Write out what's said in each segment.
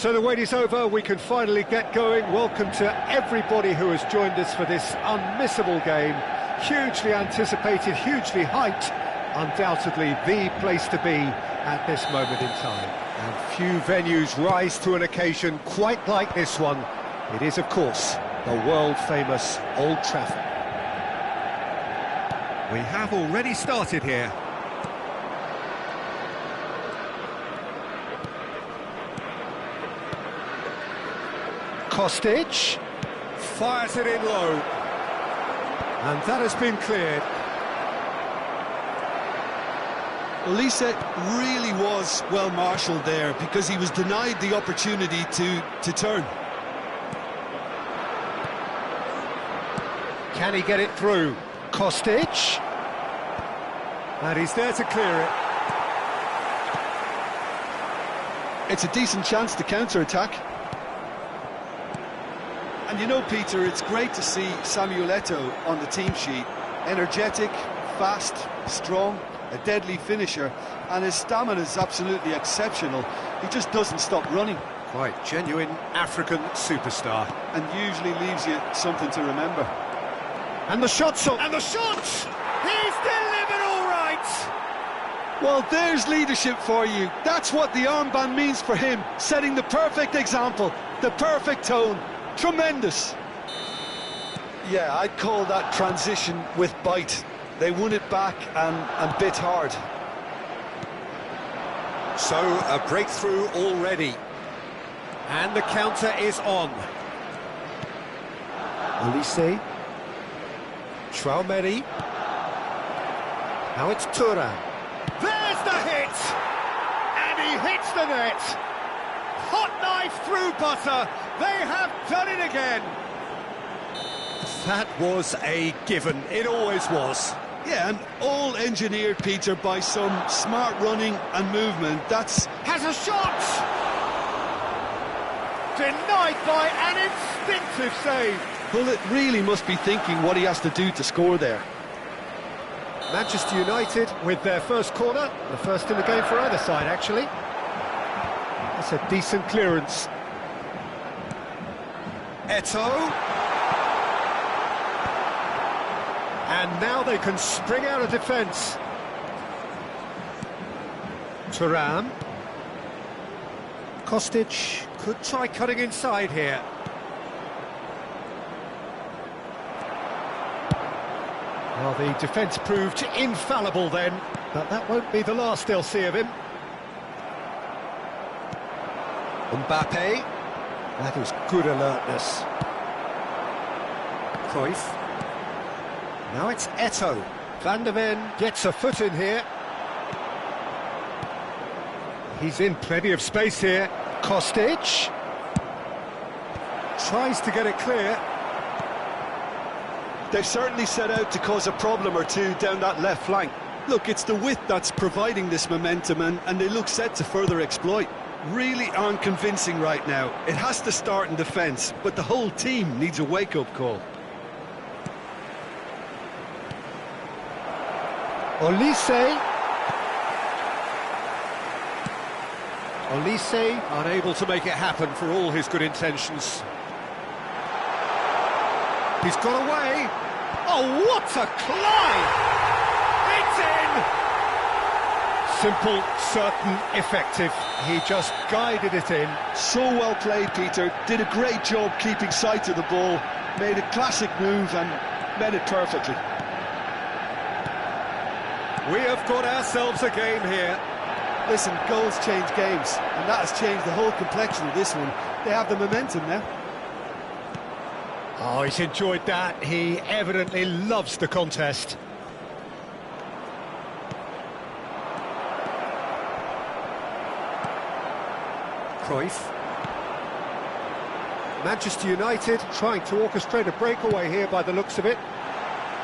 So the wait is over, we can finally get going. Welcome to everybody who has joined us for this unmissable game. Hugely anticipated, hugely hyped, undoubtedly the place to be at this moment in time. And few venues rise to an occasion quite like this one. It is, of course, the world-famous Old Trafford. We have already started here. Kostic fires it in low, and that has been cleared. Olise really was well marshalled there because he was denied the opportunity to turn. Can he get it through? Kostic, and he's there to clear it. It's a decent chance to counter-attack. And you know, Peter, it's great to see Samuel Eto'o on the team sheet. Energetic, fast, strong, a deadly finisher, and his stamina is absolutely exceptional. He just doesn't stop running. Quite genuine African superstar. And usually leaves you something to remember. And the shot's up! And the shot! He's delivered all right! Well, there's leadership for you. That's what the armband means for him, setting the perfect example, the perfect tone. Tremendous. Yeah, I'd call that transition with bite. They won it back and bit hard. So, a breakthrough already. And the counter is on. Olise. Traoré. Now it's Thuram. There's the hit! And he hits the net! Hot knife through butter! They have done it again! That was a given, it always was. Yeah, and all engineered, Peter, by some smart running and movement. That's... Has a shot! Denied by an instinctive save. Well, it really must be thinking what he has to do to score there. Manchester United with their first corner, the first in the game for either side, actually. That's a decent clearance. Eto'o. And now they can spring out of defence. Thuram. Kostic could try cutting inside here. Well, the defence proved infallible then, but that won't be the last they'll see of him. Mbappe. That is good alertness. Cruyff. Now it's Eto'o. Van der Ven gets a foot in here. He's in plenty of space here. Kostic. Tries to get it clear. They've certainly set out to cause a problem or two down that left flank. Look, it's the width that's providing this momentum, and they look set to further exploit. Really aren't convincing right now. It has to start in defence, but the whole team needs a wake-up call. Olise. Olise unable to make it happen for all his good intentions. He's got away. Oh, what a climb! It's in! Simple, certain, effective. He just guided it in. So well played, Peter. Did a great job keeping sight of the ball. Made a classic move and made it perfectly. We have got ourselves a game here. Listen, goals change games, and that has changed the whole complexion of this one. They have the momentum now. Oh, he's enjoyed that. He evidently loves the contest. Cruyff. Manchester United trying to orchestrate a breakaway here by the looks of it.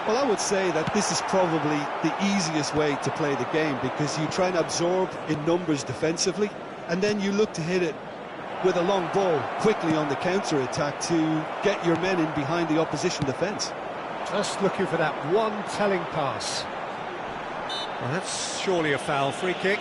Well, I would say that this is probably the easiest way to play the game because you try and absorb in numbers defensively, and then you look to hit it with a long ball quickly on the counter-attack to get your men in behind the opposition defence. Just looking for that one telling pass. Well, that's surely a foul. Free kick.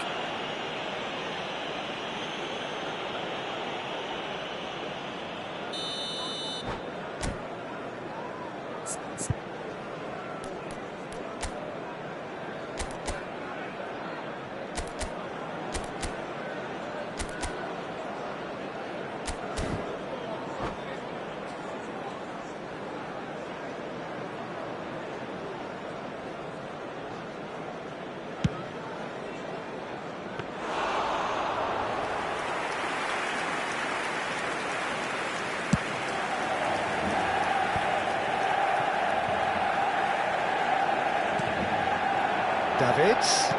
Davids.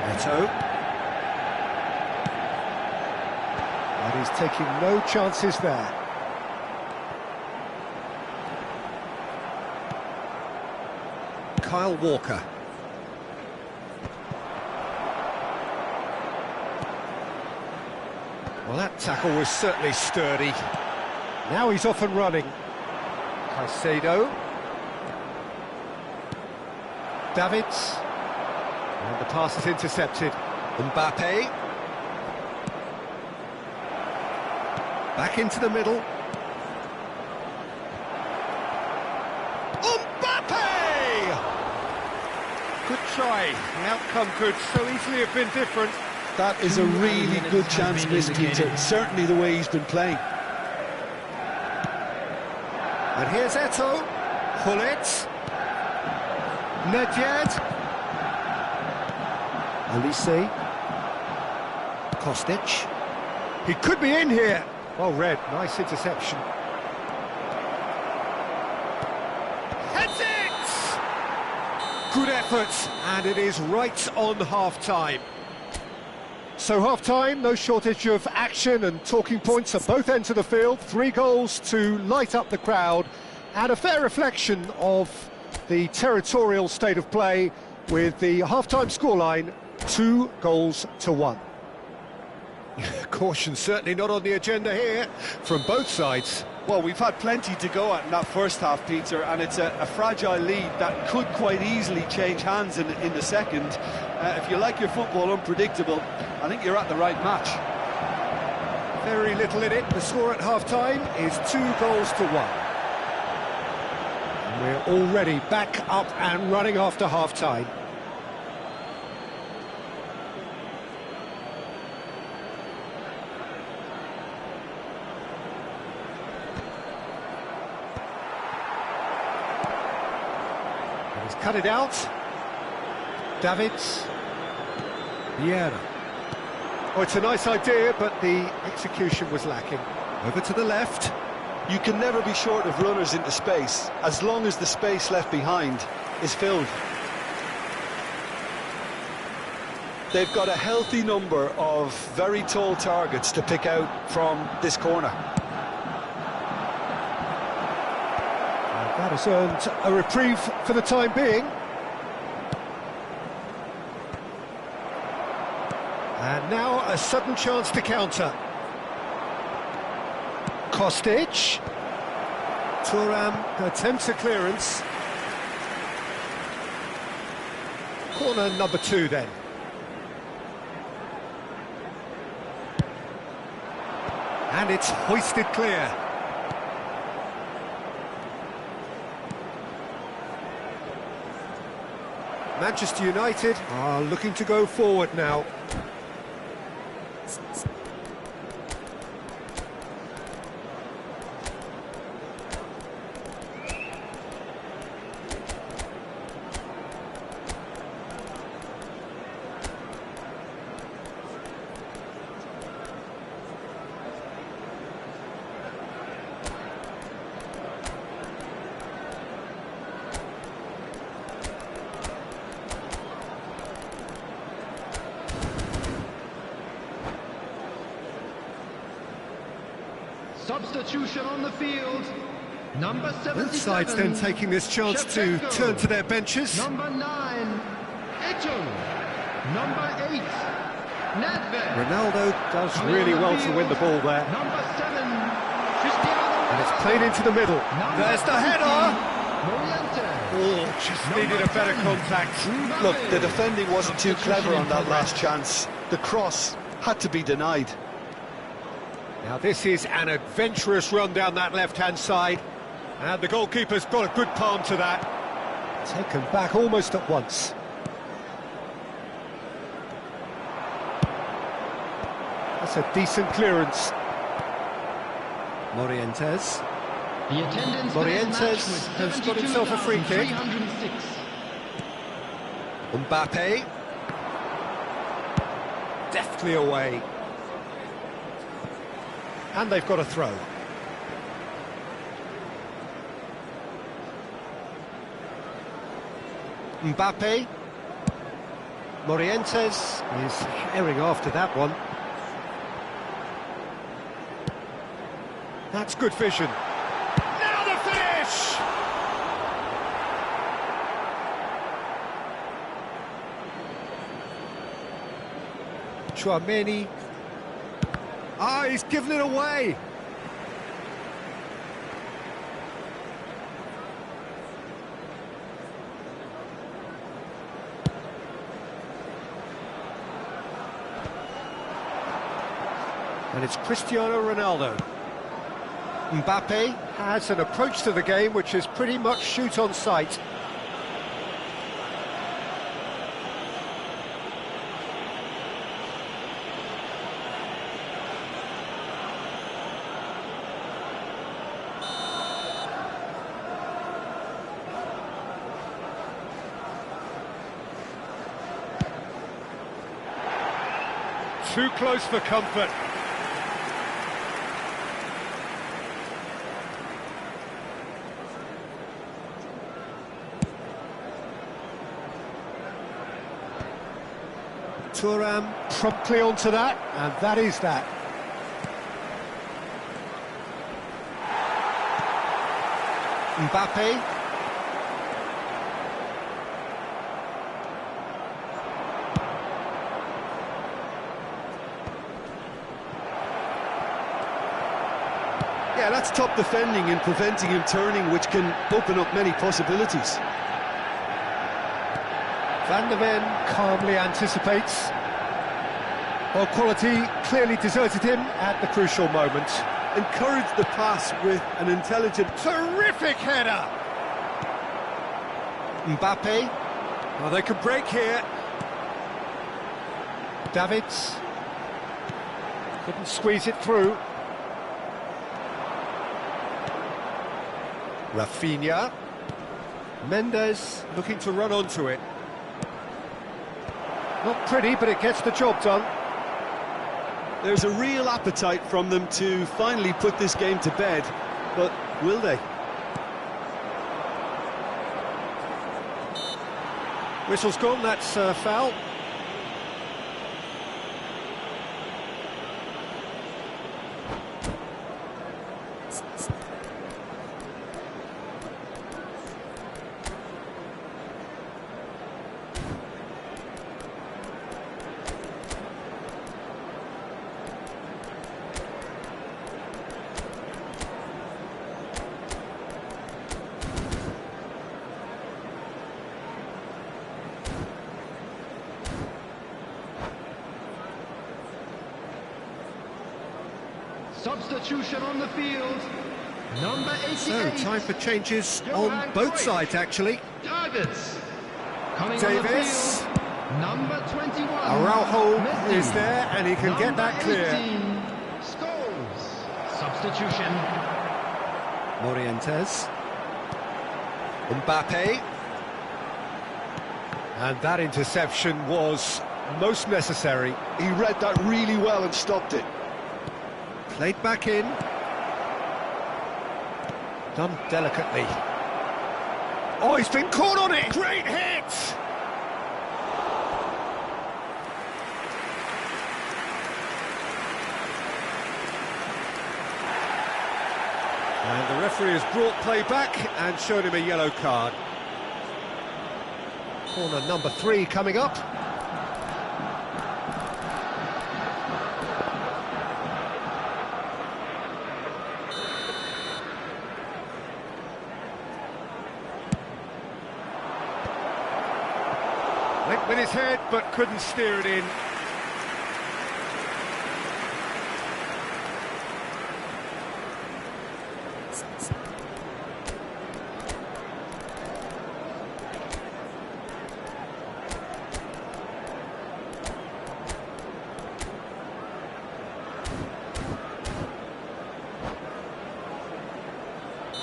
Neto. And he's taking no chances there. Kyle Walker. Well, that tackle was certainly sturdy. Now he's off and running. Caicedo. Davids. And the pass is intercepted. Mbappe. Back into the middle. Mbappe! Good try. The outcome could so easily have been different. That is a really good chance missed, Peter. Certainly the way he's been playing. And here's Eto'o. Hullet. Nedved. Olise. Kostic. He could be in here. Well read, nice interception. Heads it! Good effort, and it is right on half-time. So half-time, no shortage of action and talking points at both ends of the field. 3 goals to light up the crowd, and a fair reflection of the territorial state of play with the half-time scoreline 2-1. Caution certainly not on the agenda here from both sides. Well, we've had plenty to go at in that first half, Peter, and it's a fragile lead that could quite easily change hands in the second. If you like your football unpredictable, I think you're at the right match. Very little in it. The score at half-time is 2-1. And we're already back up and running after half-time. He's cut it out. Davids. Vieira. Oh, it's a nice idea, but the execution was lacking. Over to the left. You can never be short of runners into space, as long as the space left behind is filled. They've got a healthy number of very tall targets to pick out from this corner. That has earned a reprieve for the time being. And now a sudden chance to counter. Kostic. Thuram attempts a clearance. Corner number 2 then. And it's hoisted clear. Manchester United are looking to go forward now. Substitution on the field. Number 77. Both sides then taking this chance to turn to their benches. Number 9, Eto'o. Number 8, Nedved. Ronaldo does really well to win the ball there. Number 7, Cristiano. And it's played into the middle. There's the header! Moriente. Oh, just needed a better contact. Look, the defending wasn't too clever on that last chance. The cross had to be denied. Now this is an adventurous run down that left-hand side. And the goalkeeper's got a good palm to that. Taken back almost at once. That's a decent clearance. Morientes. The attendance Morientes has got himself a free kick. 306. Mbappe. Deftly away. And they've got a throw. Mbappe. Morientes is herring after that one. That's good vision. Now the finish! Tchouameni. Ah, he's given it away. And it's Cristiano Ronaldo. Mbappe has an approach to the game which is pretty much shoot on sight. Too close for comfort. Thuram promptly onto that, and that is that. Mbappe. Yeah, that's top defending and preventing him turning, which can open up many possibilities. Van der Ven calmly anticipates. Well, quality clearly deserted him at the crucial moment. Encourage the pass with an intelligent... Terrific header! Mbappe. Oh, they can break here. Davids. Couldn't squeeze it through. Rafinha. Mendes looking to run onto it. Not pretty, but it gets the job done. There's a real appetite from them to finally put this game to bed, but will they? Whistle's gone, that's a foul. Substitution on the field. Number 88. So, time for changes on both sides, actually. Davids. Coming Davis. on the field. Number 21. Araujo Messi. is there, and he can Number get that clear. 18. Scholes. Substitution. Morientes. Mbappe. And that interception was most necessary. He read that really well and stopped it. Played back in. Done delicately. Oh, he's been caught on it! Great hit! And the referee has brought play back and showed him a yellow card. Corner number 3 coming up. Went with his head, but couldn't steer it in.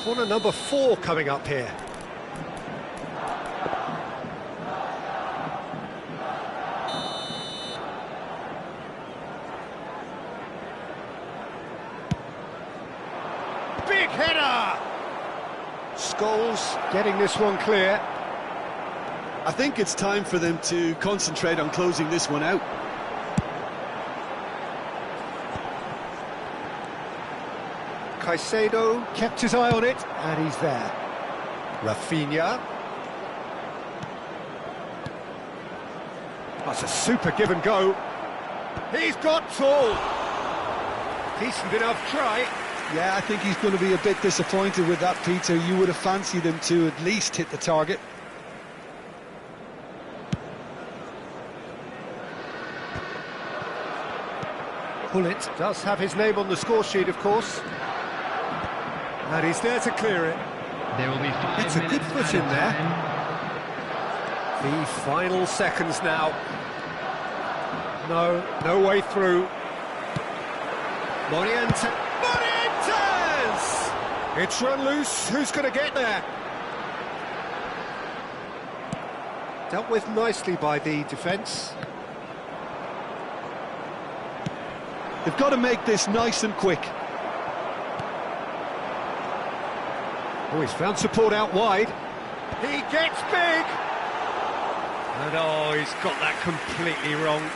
Corner number 4 coming up here. Big header! Scholes getting this one clear. I think it's time for them to concentrate on closing this one out. Caicedo kept his eye on it, and he's there. Rafinha. That's a super give and go. He's got tall. Decent enough try. Yeah, I think he's going to be a bit disappointed with that, Peter. You would have fancied him to at least hit the target. Bullet does have his name on the score sheet, of course. And he's there to clear it. There will be 5 It's a good minutes foot in added there. time. The final seconds now. No way through. Morientes! It's run loose. Who's going to get there? Dealt with nicely by the defence. They've got to make this nice and quick. Oh, he's found support out wide. He gets big! And oh, he's got that completely wrong.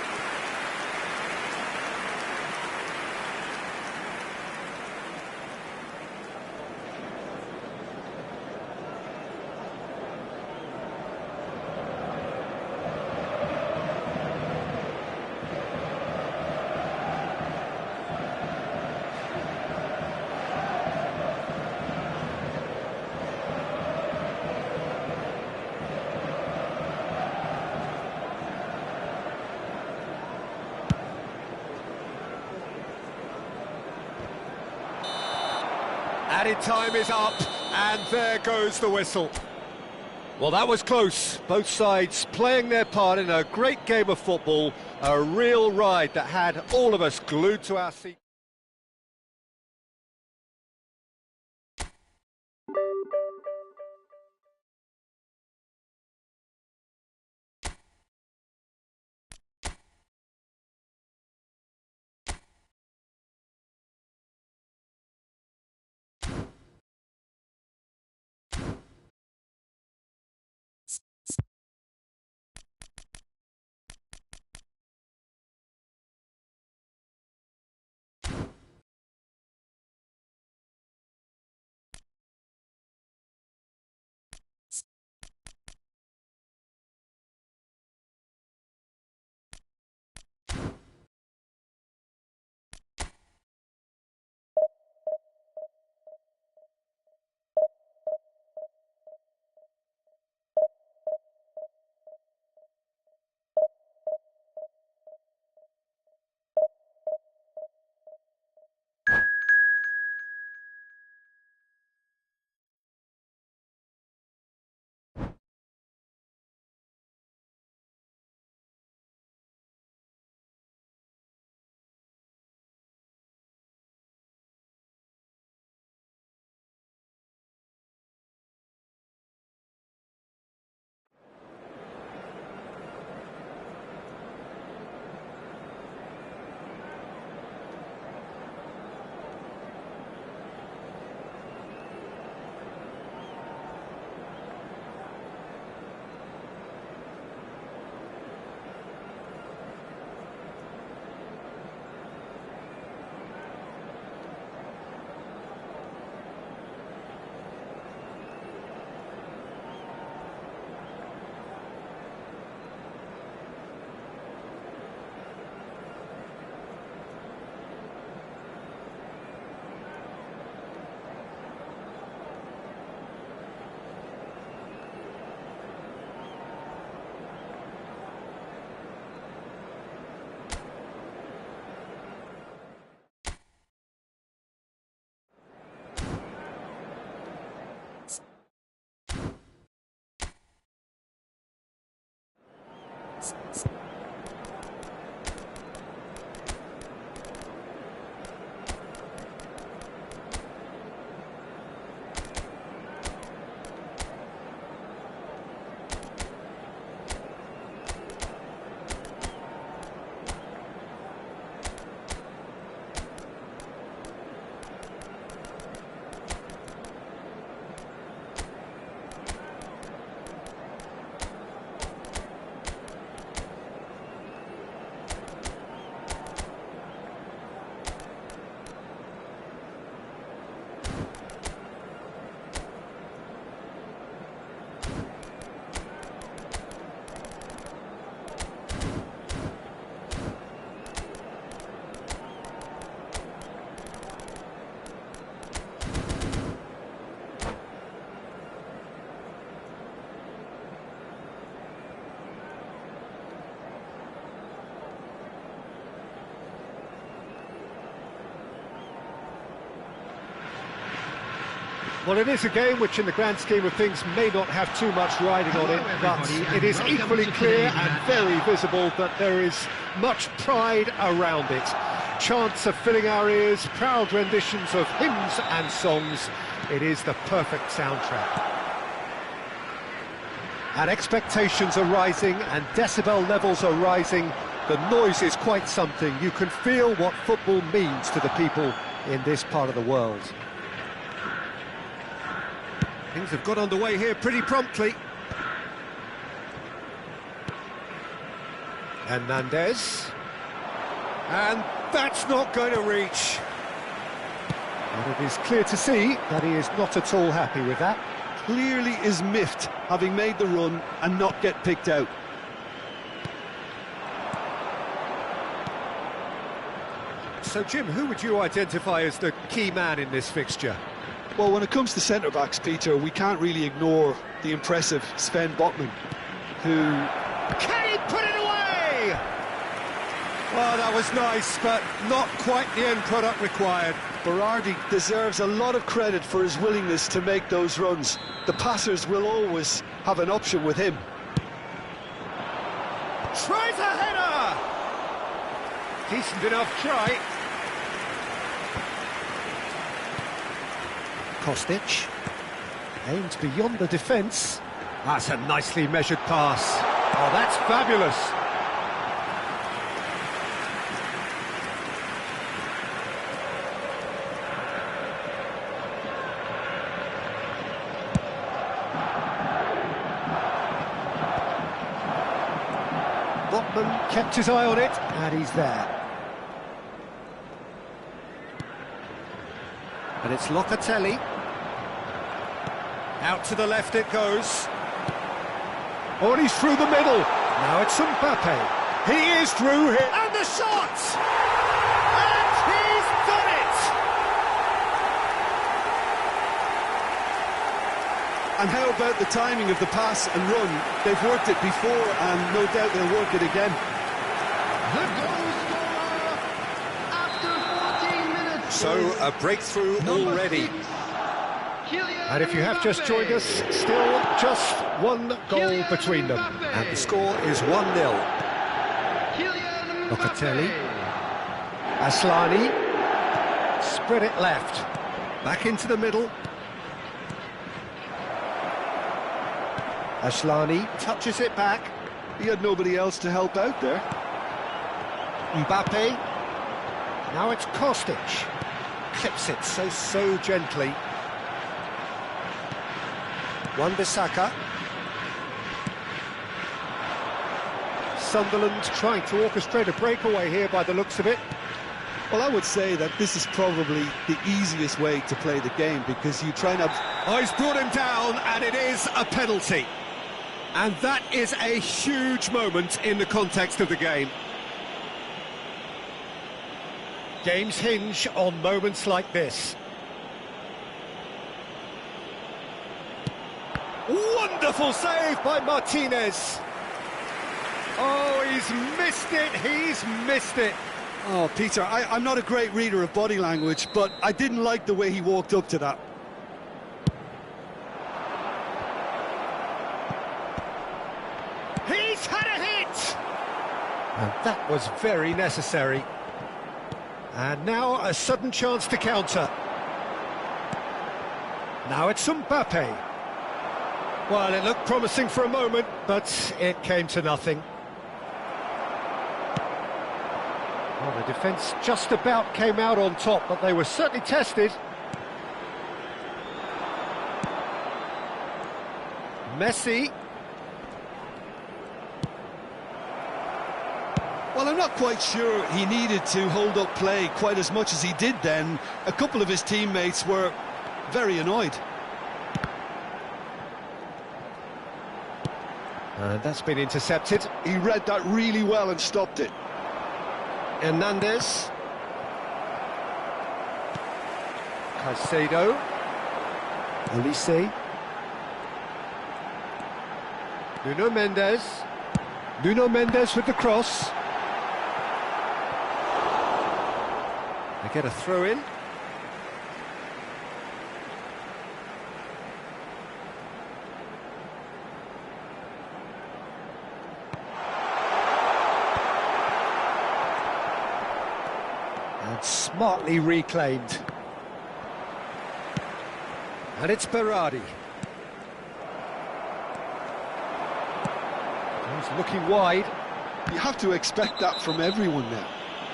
Added time is up, and there goes the whistle. Well, that was close. Both sides playing their part in a great game of football, a real ride that had all of us glued to our seats. Well, it is a game which in the grand scheme of things may not have too much riding on it, but it is equally clear and very visible that there is much pride around it. Chants are filling our ears, proud renditions of hymns and songs. It is the perfect soundtrack. And expectations are rising and decibel levels are rising. The noise is quite something. You can feel what football means to the people in this part of the world. Things have got underway here pretty promptly. Hernandez. And that's not going to reach. But it is clear to see that he is not at all happy with that. Clearly is miffed, having made the run and not get picked out. So, Jim, who would you identify as the key man in this fixture? Well, when it comes to centre-backs, Peter, we can't really ignore the impressive Sven Botman, who... Can he put it away? Well, that was nice, but not quite the end product required. Berardi deserves a lot of credit for his willingness to make those runs. The passers will always have an option with him. Tries a header! Decent enough try. Kostic aims beyond the defence. That's a nicely measured pass. Oh, that's fabulous. Botman kept his eye on it, and he's there. And it's Locatelli. Out to the left it goes. Oh, and he's through the middle. Now it's Mbappe. He is through here. And the shot! And he's done it! And how about the timing of the pass and run? They've worked it before, and no doubt they'll work it again. The goal scorer after 14 minutes. So, a breakthrough already. And if you have just joined us, still just one goal between them. And the score is 1-0. Locatelli. Aslani. Spread it left. Back into the middle. Aslani touches it back. He had nobody else to help out there. Mbappe. Now it's Kostic. Clips it so gently. Wan-Bissaka. Sunderland trying to orchestrate a breakaway here by the looks of it. Well, I would say that this is probably the easiest way to play the game, because you try and... Oh, he's brought him down, and it is a penalty. And that is a huge moment in the context of the game. Games hinge on moments like this. Wonderful save by Martinez. Oh, he's missed it. Oh, Peter, I'm not a great reader of body language, but I didn't like the way he walked up to that. He's had a hit! And that was very necessary. And now a sudden chance to counter. Now it's Mbappe. Well, it looked promising for a moment, but it came to nothing. Well, the defence just about came out on top, but they were certainly tested. Messi. Well, I'm not quite sure he needed to hold up play quite as much as he did then. A couple of his teammates were very annoyed. And that's been intercepted. He read that really well and stopped it. Hernandez. Caicedo. Olise. Nuno Mendes. Nuno Mendes with the cross. They get a throw in. And smartly reclaimed. And it's Berardi. He's looking wide. You have to expect that from everyone now.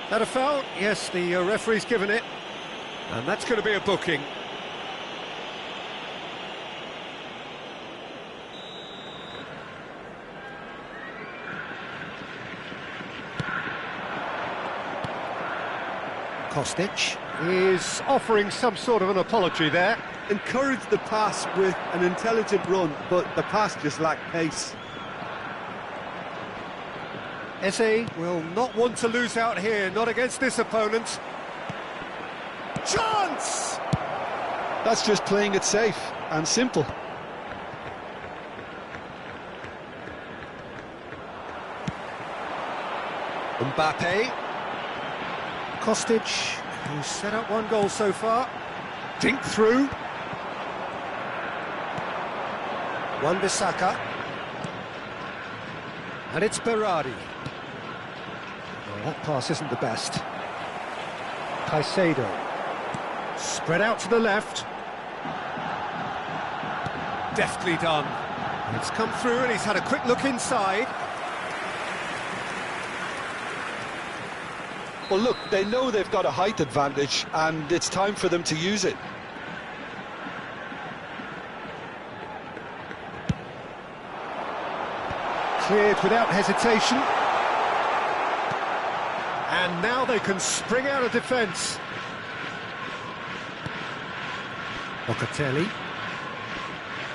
That a foul? Yes, the referee's given it. And that's going to be a booking. Kostic is offering some sort of an apology there. Encouraged the pass with an intelligent run, but the pass just lacked pace. Eze will not want to lose out here, not against this opponent. Chance! That's just playing it safe and simple. Mbappe. Kostic, who's set up one goal so far. Dink through. Wan-Bissaka. And it's Berardi. Well, that pass isn't the best. Caicedo. Spread out to the left. Deftly done. It's come through and he's had a quick look inside. Well, look, they know they've got a height advantage, and it's time for them to use it. Cleared without hesitation. And now they can spring out of defence. Locatelli.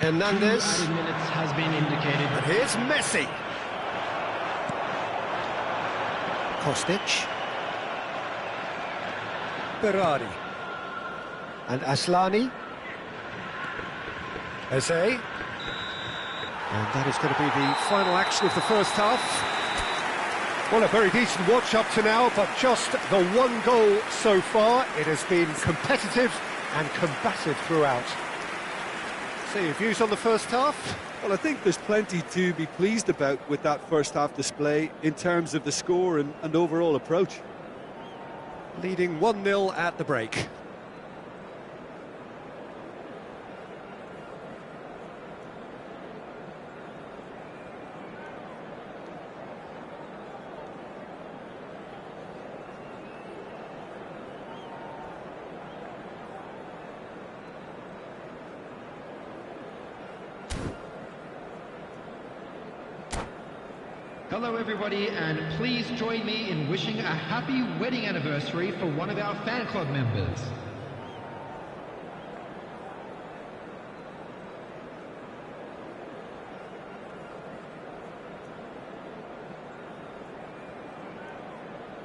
Hernandez. Added minutes has been indicated. And here's Messi. Kostic. Berardi. And Aslani. Eze. And that is going to be the final action of the first half. Well, a very decent watch up to now, but just the one goal so far. It has been competitive and combative throughout. So your views on the first half? Well, I think there's plenty to be pleased about with that first half display in terms of the score and overall approach. Leading 1-0 at the break. Hello everybody, and please join me in wishing a happy wedding anniversary for one of our fan club members.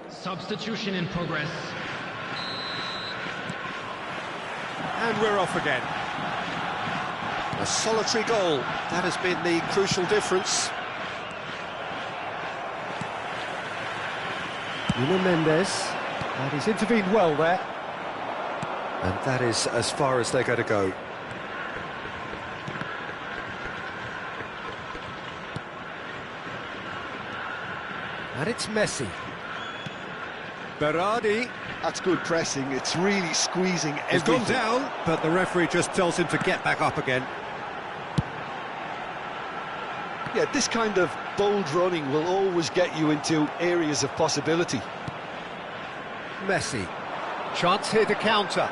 Substitution in progress. And we're off again. A solitary goal. That has been the crucial difference. Nuno Mendes, and he's intervened well there. And that is as far as they're going to go. And it's Messi. Berardi. That's good pressing, it's really squeezing everything. He's gone down, but the referee just tells him to get back up again. Yeah, this kind of bold running will always get you into areas of possibility. Messi. Chance here to counter.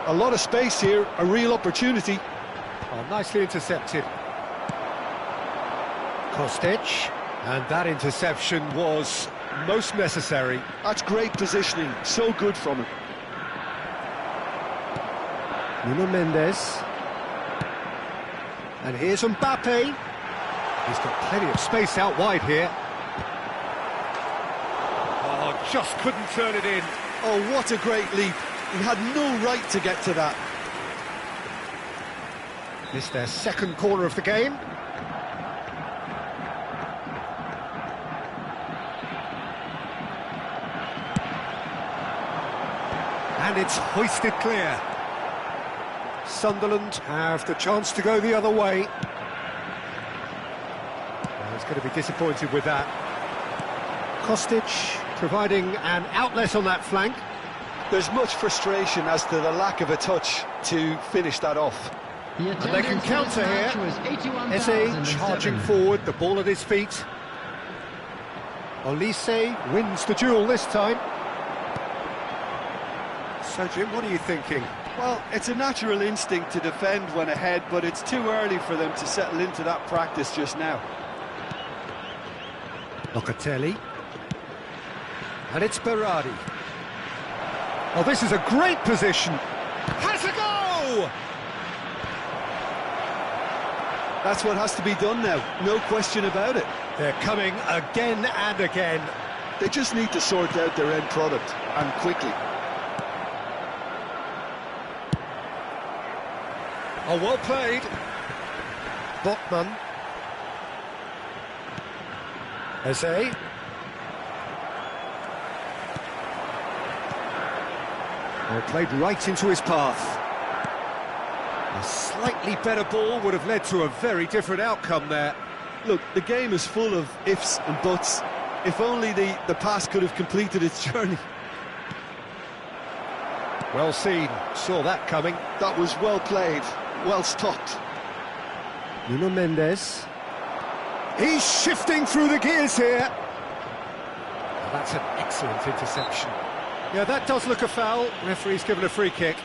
A lot of space here, a real opportunity. Oh, nicely intercepted. Kostic. And that interception was most necessary. That's great positioning, so good from him. Nuno Mendes. And here's Mbappe. He's got plenty of space out wide here. Oh, just couldn't turn it in. Oh, what a great leap. He had no right to get to that. This their second corner of the game. And it's hoisted clear. Sunderland have the chance to go the other way. Well, he's going to be disappointed with that. Kostic providing an outlet on that flank. There's much frustration as to the lack of a touch to finish that off. And they can counter here. Eze charging forward, the ball at his feet. Olise wins the duel this time. So Jim, what are you thinking? Well, it's a natural instinct to defend when ahead, but it's too early for them to settle into that practice just now. Locatelli. And it's Berardi. Oh, this is a great position. Has a go! That's what has to be done now, no question about it. They're coming again and again. They just need to sort out their end product, and quickly. Oh, well played. Botman. Eze. Well, played right into his path. A slightly better ball would have led to a very different outcome there. Look, the game is full of ifs and buts. If only the pass could have completed its journey. Well seen, saw that coming. That was well played, well stopped. Nuno Mendes. He's shifting through the gears here. Oh, that's an excellent interception. Yeah, that does look a foul. Referee's given a free kick.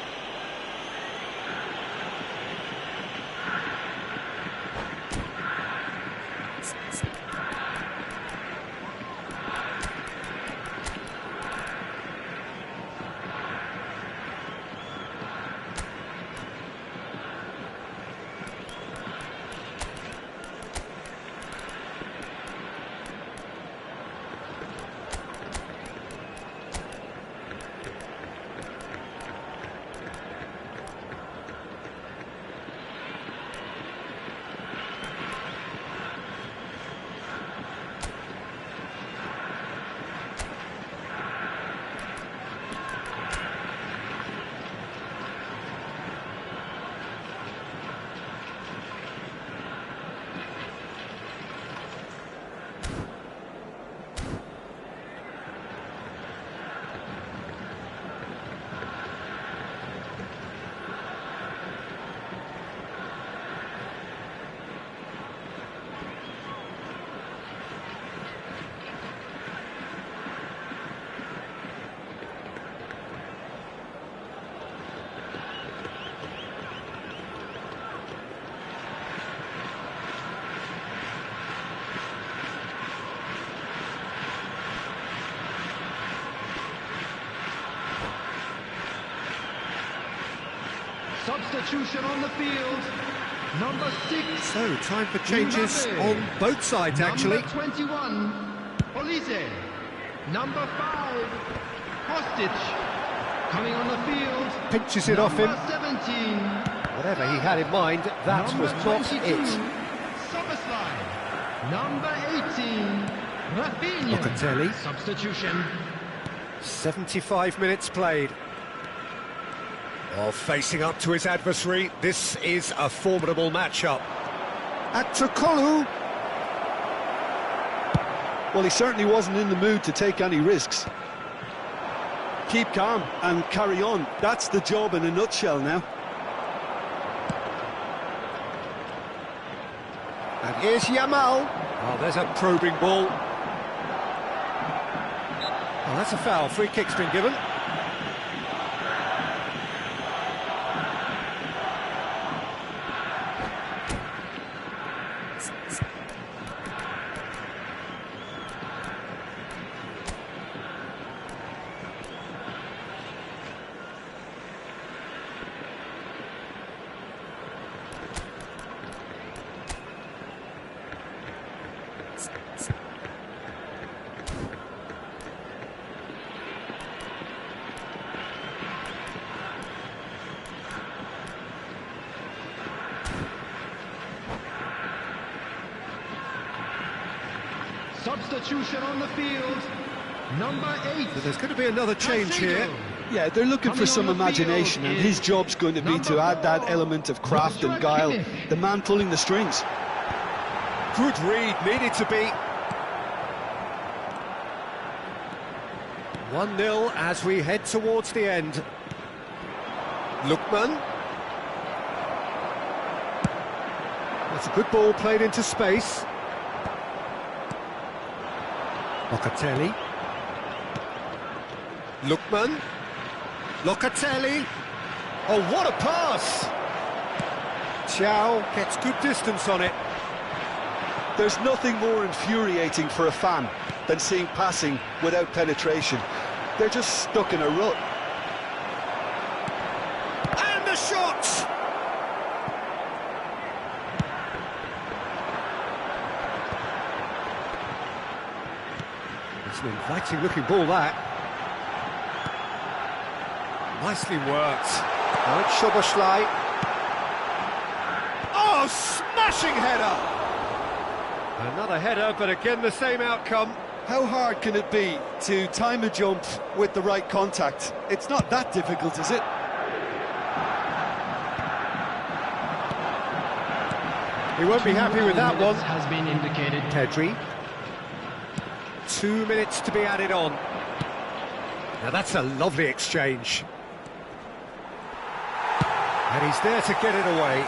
Substitution on the field. Number 6. So, time for changes on both sides, actually. Number 21, Olise. Number 5, Kostic. Coming on the field. Pinches it off him. Number 17. Whatever he had in mind, that Number was not 22, it. Szoboszlai. Number 18, Rafinha. Locatelli. Substitution. 75 minutes played. Oh, facing up to his adversary, this is a formidable matchup. At Tokolu. Well, he certainly wasn't in the mood to take any risks. Keep calm and carry on. That's the job in a nutshell now. And here's Yamal. Oh, there's a probing ball. Oh, that's a foul. Free kick's been given. Substitution on the field. Number 8. So there's going to be another change here. Yeah, they're looking for some imagination, and his job's going to be to add that element of craft and guile, the man pulling the strings. Good read, needed to be. 1-0 as we head towards the end. Lookman. That's a good ball played into space. Locatelli. Lookman. Locatelli. Oh, what a pass! Thiaw gets good distance on it. There's nothing more infuriating for a fan than seeing passing without penetration. They're just stuck in a rut. And the shot! It's an inviting looking ball, that. Nicely worked. Now it's Szoboszlai. Oh, smashing header! Another header, but again the same outcome. How hard can it be to time a jump with the right contact? It's not that difficult, is it? He won't be happy with that one. Has been indicated. Pedri. 2 minutes to be added on. Now that's a lovely exchange. And he's there to get it away.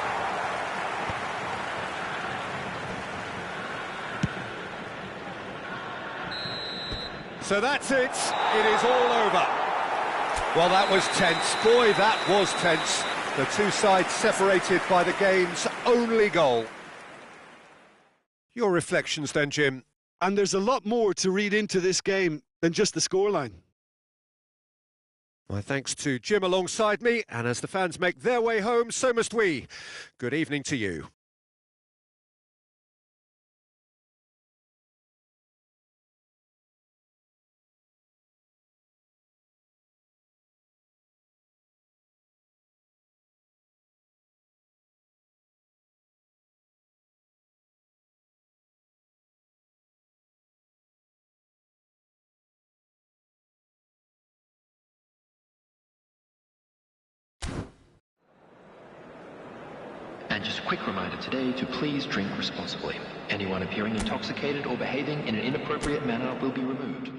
So that's it. It is all over. Well, that was tense. Boy, that was tense. The two sides separated by the game's only goal. Your reflections then, Jim? And there's a lot more to read into this game than just the scoreline. My thanks to Jim alongside me, and as the fans make their way home, so must we. Good evening to you. And just a quick reminder today to please drink responsibly. Anyone appearing intoxicated or behaving in an inappropriate manner will be removed.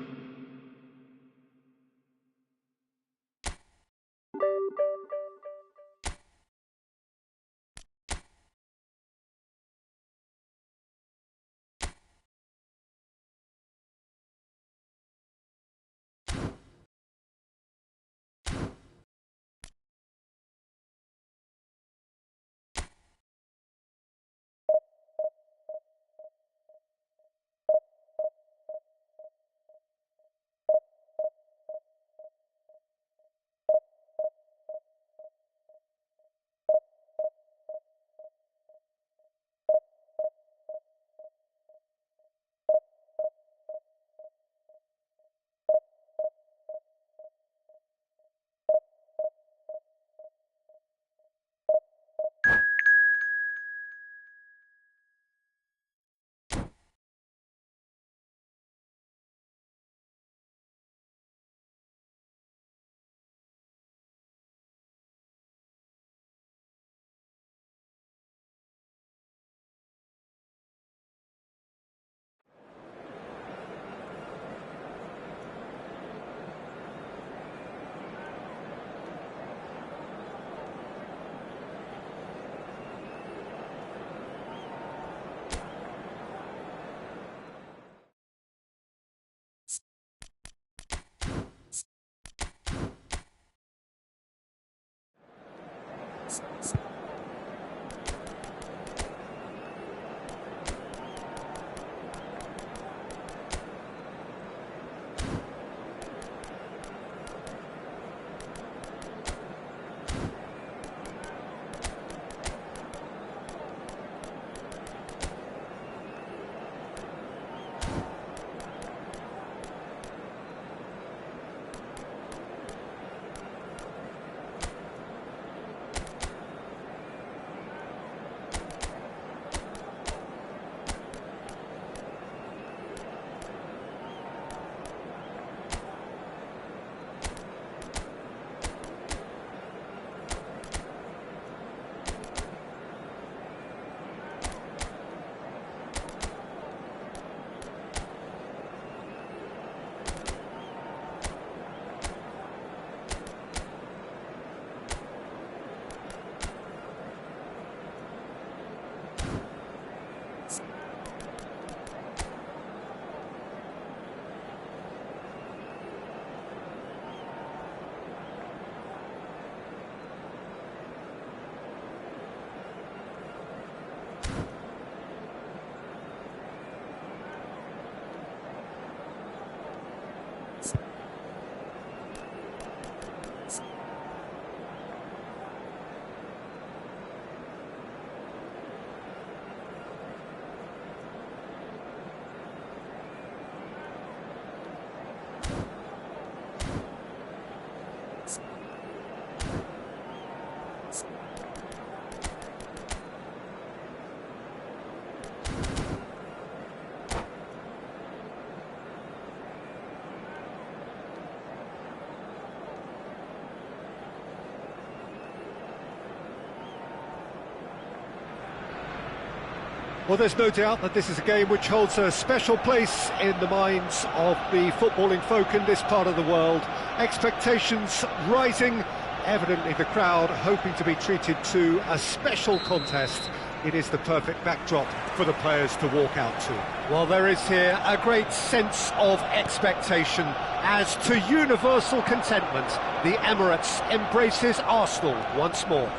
Well, there's no doubt that this is a game which holds a special place in the minds of the footballing folk in this part of the world. Expectations rising, evidently the crowd hoping to be treated to a special contest. It is the perfect backdrop for the players to walk out to. Well, there is here a great sense of expectation as to universal contentment. The Emirates embraces Arsenal once more.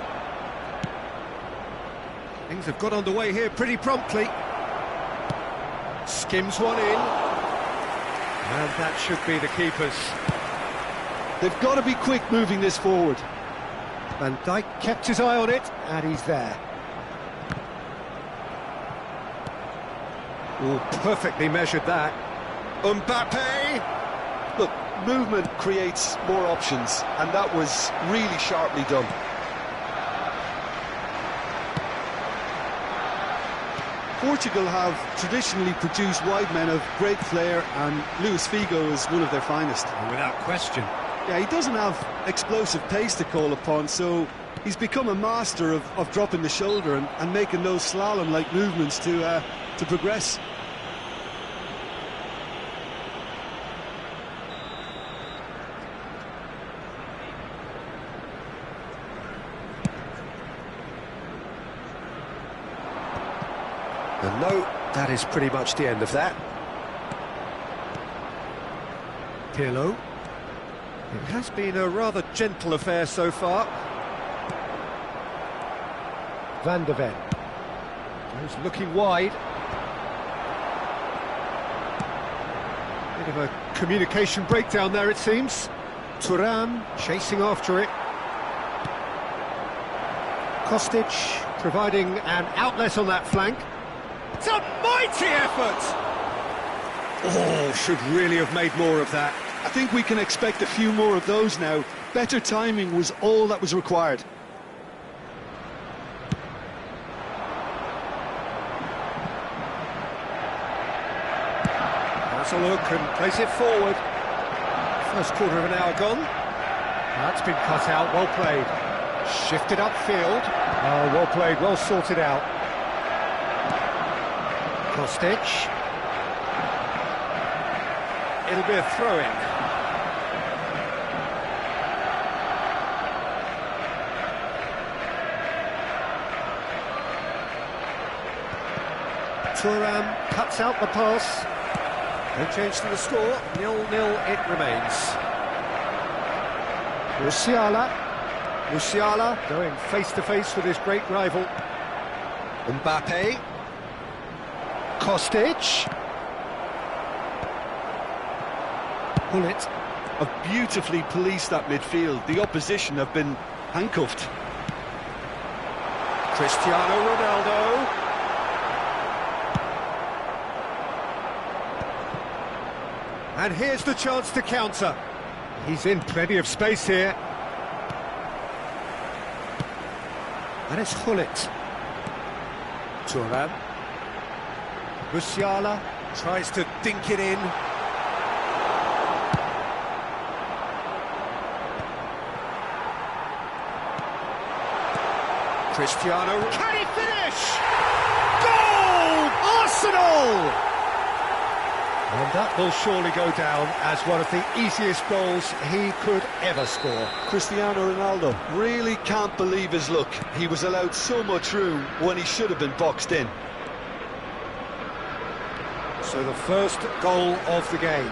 Things have got underway here pretty promptly. Skims one in. And that should be the keepers. They've got to be quick moving this forward. Van Dijk kept his eye on it, and he's there. Oh, perfectly measured that. Mbappe! Look, movement creates more options, and that was really sharply done. Portugal have traditionally produced wide men of great flair, and Luis Figo is one of their finest. Without question. Yeah, he doesn't have explosive pace to call upon, so he's become a master of dropping the shoulder and making those slalom-like movements to progress. And no, that is pretty much the end of that. Pirlo. It has been a rather gentle affair so far. Van de Ven. He's looking wide. Bit of a communication breakdown there, it seems. Thuram chasing after it. Kostic providing an outlet on that flank. It's a mighty effort! Oh, should really have made more of that. I think we can expect a few more of those now. Better timing was all that was required. Has a look and plays it forward. First quarter of an hour gone. That's been cut out, well played. Shifted upfield. Oh, well played, well sorted out. Kostic. It'll be a throw-in. Thuram cuts out the pass. No change to the score. 0-0 it remains. Musiala going face-to-face with his great rival. Mbappe. Kostic. Bullet have beautifully policed that midfield. The opposition have been handcuffed. Cristiano Ronaldo. And here's the chance to counter. He's in plenty of space here. And it's Gullit. Thuram. Musiala tries to dink it in. Cristiano, can he finish? Goal! Arsenal! And that will surely go down as one of the easiest goals he could ever score. Cristiano Ronaldo really can't believe his luck. He was allowed so much room when he should have been boxed in. So the first goal of the game.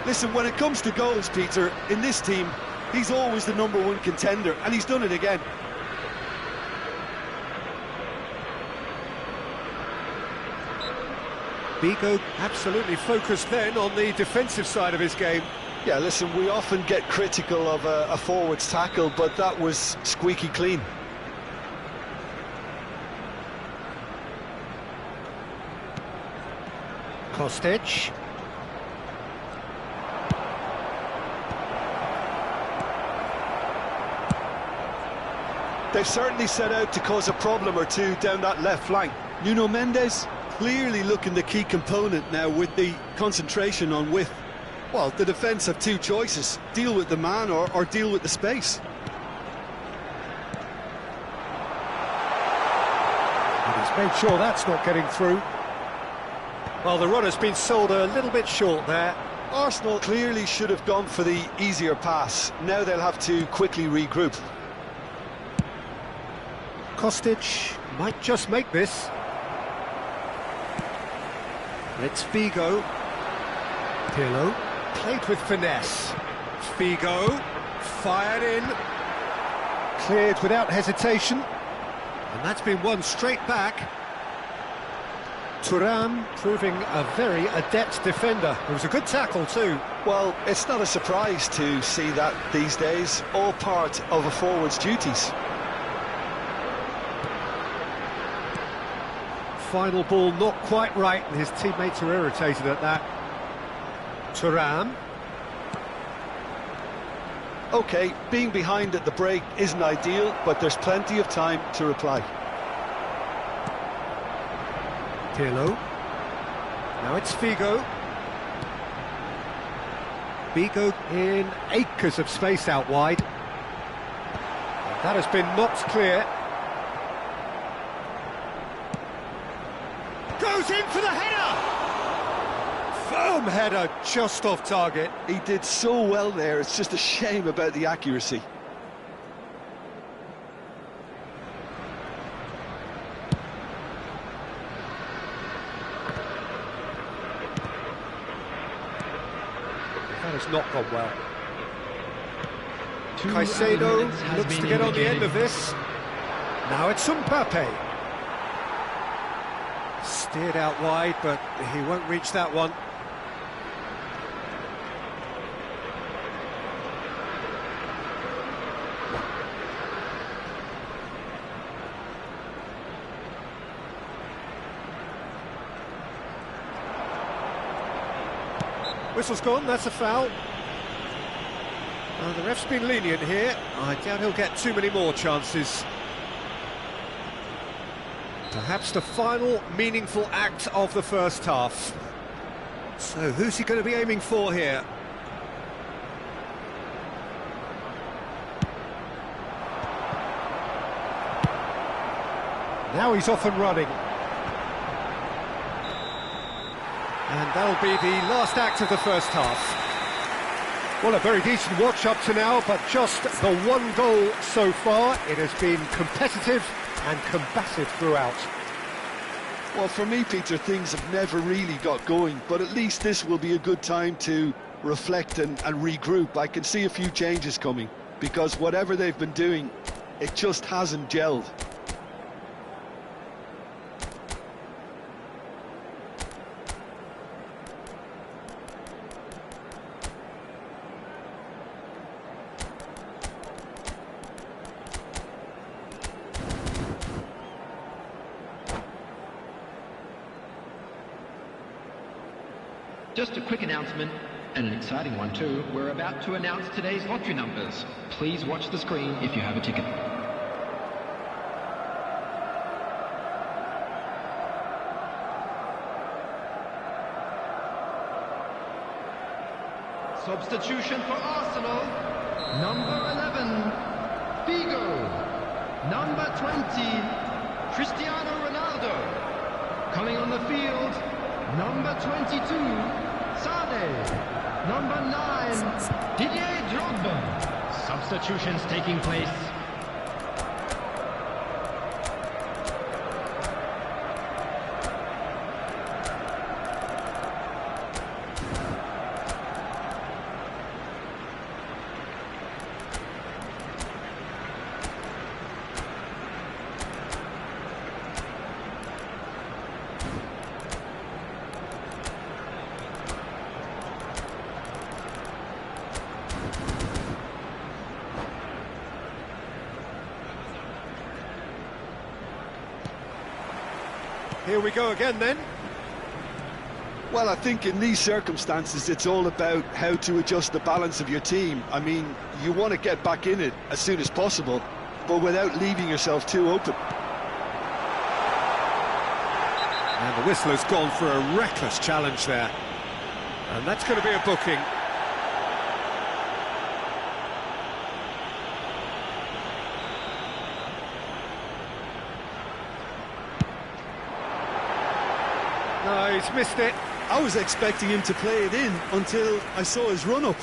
Listen, when it comes to goals, Peter, in this team, he's always the #1 contender, and he's done it again. Figo absolutely focused then on the defensive side of his game. Yeah, listen, we often get critical of a forward's tackle, but that was squeaky clean. Kostic. They've certainly set out to cause a problem or two down that left flank. Nuno Mendes clearly looking the key component now with the concentration on width. Well, the defence have two choices: deal with the man or deal with the space. It is Made sure that's not getting through. Well, the run has been sold a little bit short there. Arsenal clearly should have gone for the easier pass. Now they'll have to quickly regroup. Kostic might just make this. It's Figo. Pirlo played with finesse. Figo fired in. Cleared without hesitation. And that's been won straight back. Thuram proving a very adept defender. It was a good tackle too. Well, it's not a surprise to see that these days. All part of a forward's duties. Final ball not quite right, and his teammates are irritated at that. Thuram. OK, being behind at the break isn't ideal, but there's plenty of time to reply. Pirlo. Now it's Figo. Figo in acres of space out wide. That has been knocked clear. Goes in for the header! Firm header, just off target. He did so well there, it's just a shame about the accuracy. That has not gone well. Caicedo looks to get on the end of this. Now it's Mbappe. Steered out wide, but he won't reach that one. Whistle's gone, that's a foul. The ref's been lenient here. I doubt he'll get too many more chances. Perhaps the final meaningful act of the first half. So who's he going to be aiming for here? Now he's off and running. And that'll be the last act of the first half. Well, a very decent watch up to now, but just the one goal so far. It has been competitive and combative throughout. Well, for me, Peter, things have never really got going, but at least this will be a good time to reflect and regroup. I can see a few changes coming, because whatever they've been doing, it just hasn't gelled. Just a quick announcement, and an exciting one too. We're about to announce today's lottery numbers. Please watch the screen if you have a ticket. Substitution for Arsenal. Number 11, Figo. Number 20, Cristiano Ronaldo. Coming on the field, number 22, Sane. Number 9, Didier Drogba. Substitutions taking place. Here we go again then. Well, I think in these circumstances, it's all about how to adjust the balance of your team. I mean, you want to get back in it as soon as possible, but without leaving yourself too open. And the whistle has gone for a reckless challenge there. And that's going to be a booking. he's missed it. I was expecting him to play it in until I saw his run-up.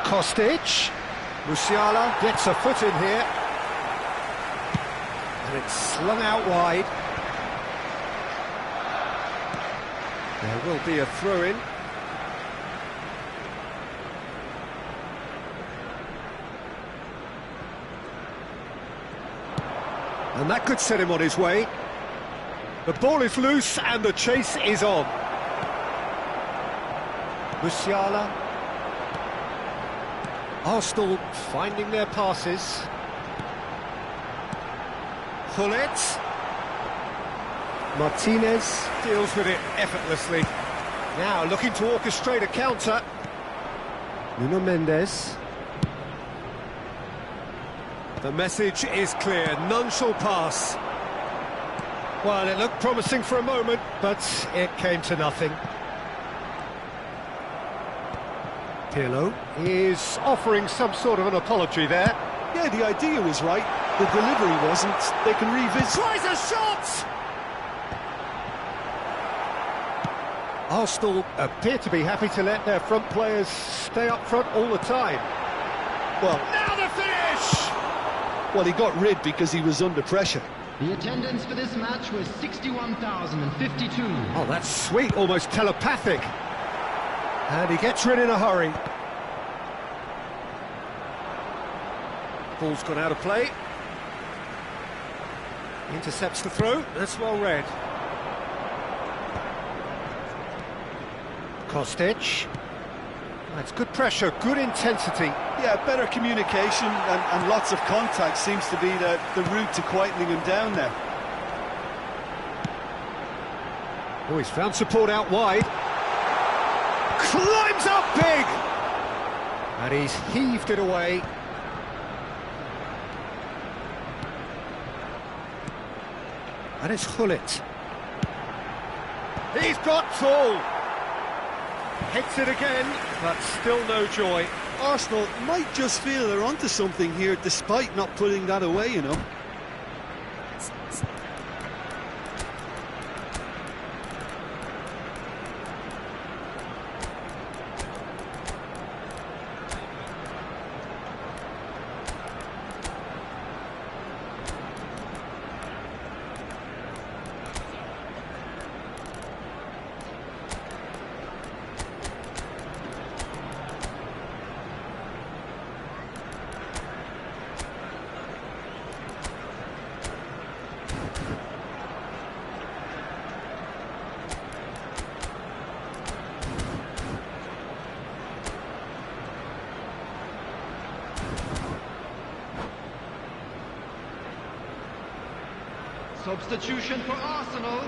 Kostic. Musiala gets a foot in here. And it's slung out wide. There will be a throw-in. And that could set him on his way. The ball is loose and the chase is on. Musiala. Arsenal finding their passes. Gullit. Martinez deals with it effortlessly. Now looking to orchestrate a counter. Nuno Mendes. The message is clear, none shall pass. Well, it looked promising for a moment, but it came to nothing. Pirlo is offering some sort of an apology there. Yeah, the idea was right, the delivery wasn't. They can revisit. Tries a shot! Arsenal appear to be happy to let their front players stay up front all the time. Well, now the finish! Well, he got rid because he was under pressure. The attendance for this match was 61,052. Oh, that's sweet, almost telepathic. And he gets rid in a hurry. Ball's gone out of play. Intercepts the throw, that's well read. Kostic. That's good pressure, good intensity. Yeah, better communication and lots of contact seems to be the route to quietening him down now. Oh, he's found support out wide. Climbs up big! And he's heaved it away. And it's Gullit. He's got full. Hits it again, but still no joy. Arsenal might just feel they're onto something here despite not putting that away, you know. Substitution for Arsenal,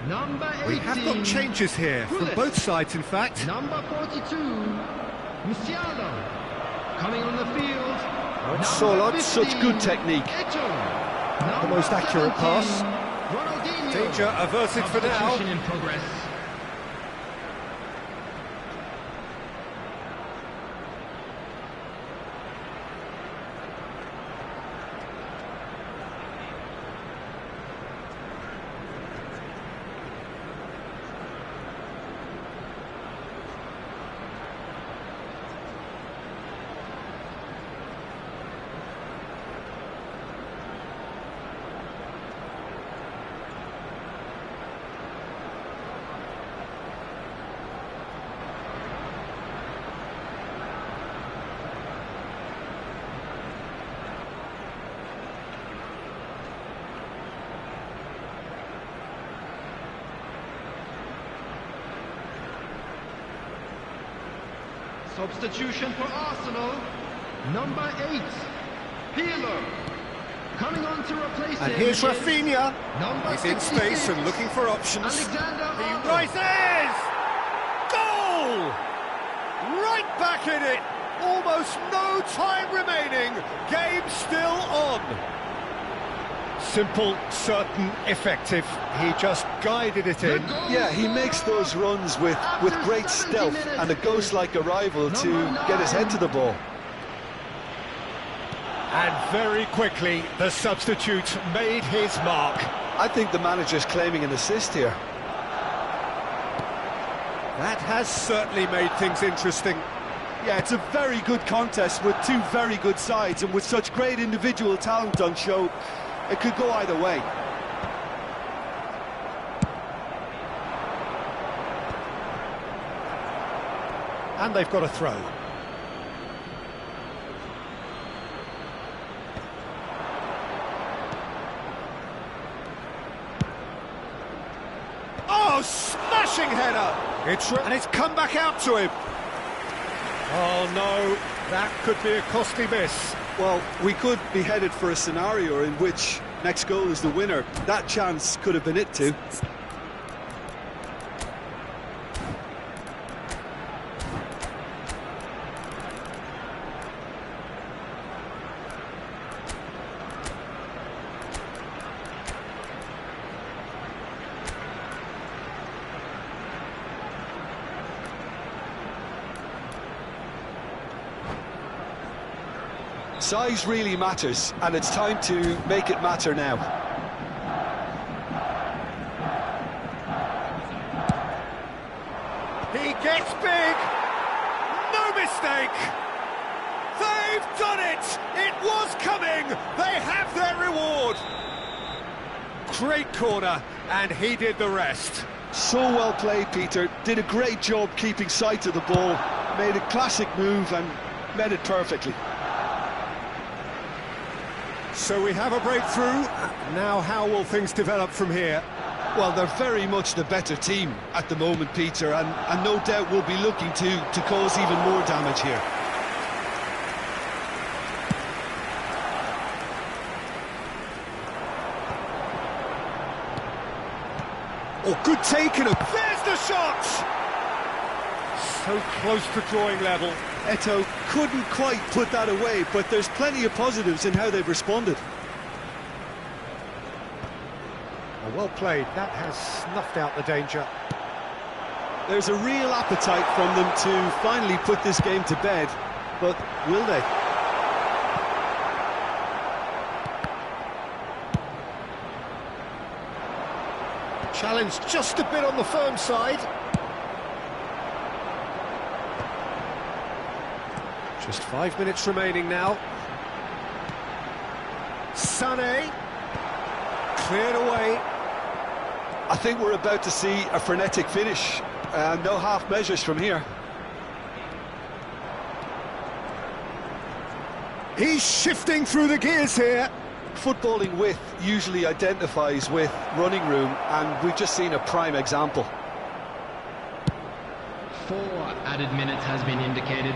number 18. We have got changes here, from both sides in fact. Number 42, Musiala. Coming on the field, Solot, such good technique. The most accurate pass. Ronaldinho. Danger averted for now. Substitution in progress. Substitution for Arsenal, number 8, Pirlo. Coming on to replace And him here's is Rafinha. number He's in space 66, and looking for options. Alexander He Arnold. rises! Goal! Right back in it. Almost no time remaining. Game still on. Simple, certain, effective. He just guided it in. Yeah, he makes those runs with great stealth and a ghost-like arrival to get his head to the ball. And very quickly, the substitute made his mark. I think the manager's claiming an assist here. That has certainly made things interesting. Yeah, it's a very good contest with two very good sides, and with such great individual talent on show, it could go either way. And they've got a throw. Oh, smashing header! And it's come back out to him. Oh no, that could be a costly miss. Well, we could be headed for a scenario in which next goal is the winner. That chance could have been it too. Size really matters, and it's time to make it matter now. He gets big. No mistake. They've done it. It was coming. They have their reward. Great corner, and he did the rest. So well played, Peter. Did a great job keeping sight of the ball. Made a classic move and met it perfectly. So we have a breakthrough. Now how will things develop from here? Well, they're very much the better team at the moment, Peter, and no doubt will be looking to cause even more damage here. Oh, good take, and there's the shot! So close to drawing level. Eto'o couldn't quite put that away, but there's plenty of positives in how they've responded. Oh, well played. That has snuffed out the danger. There's a real appetite from them to finally put this game to bed, but will they? Challenge just a bit on the firm side. Just 5 minutes remaining now. Sané. Cleared away. I think we're about to see a frenetic finish. No half measures from here. He's shifting through the gears here. Footballing width usually identifies with running room, and we've just seen a prime example. 4 added minutes has been indicated.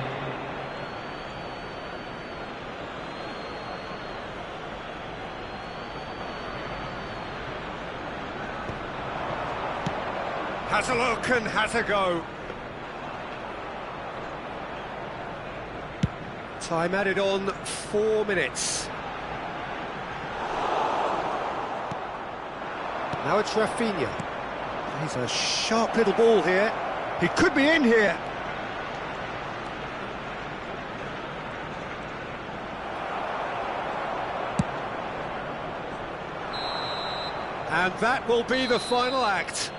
Has a look and has a go. Time added on, 4 minutes. Now it's Rafinha. He's a sharp little ball here. He could be in here. And that will be the final act.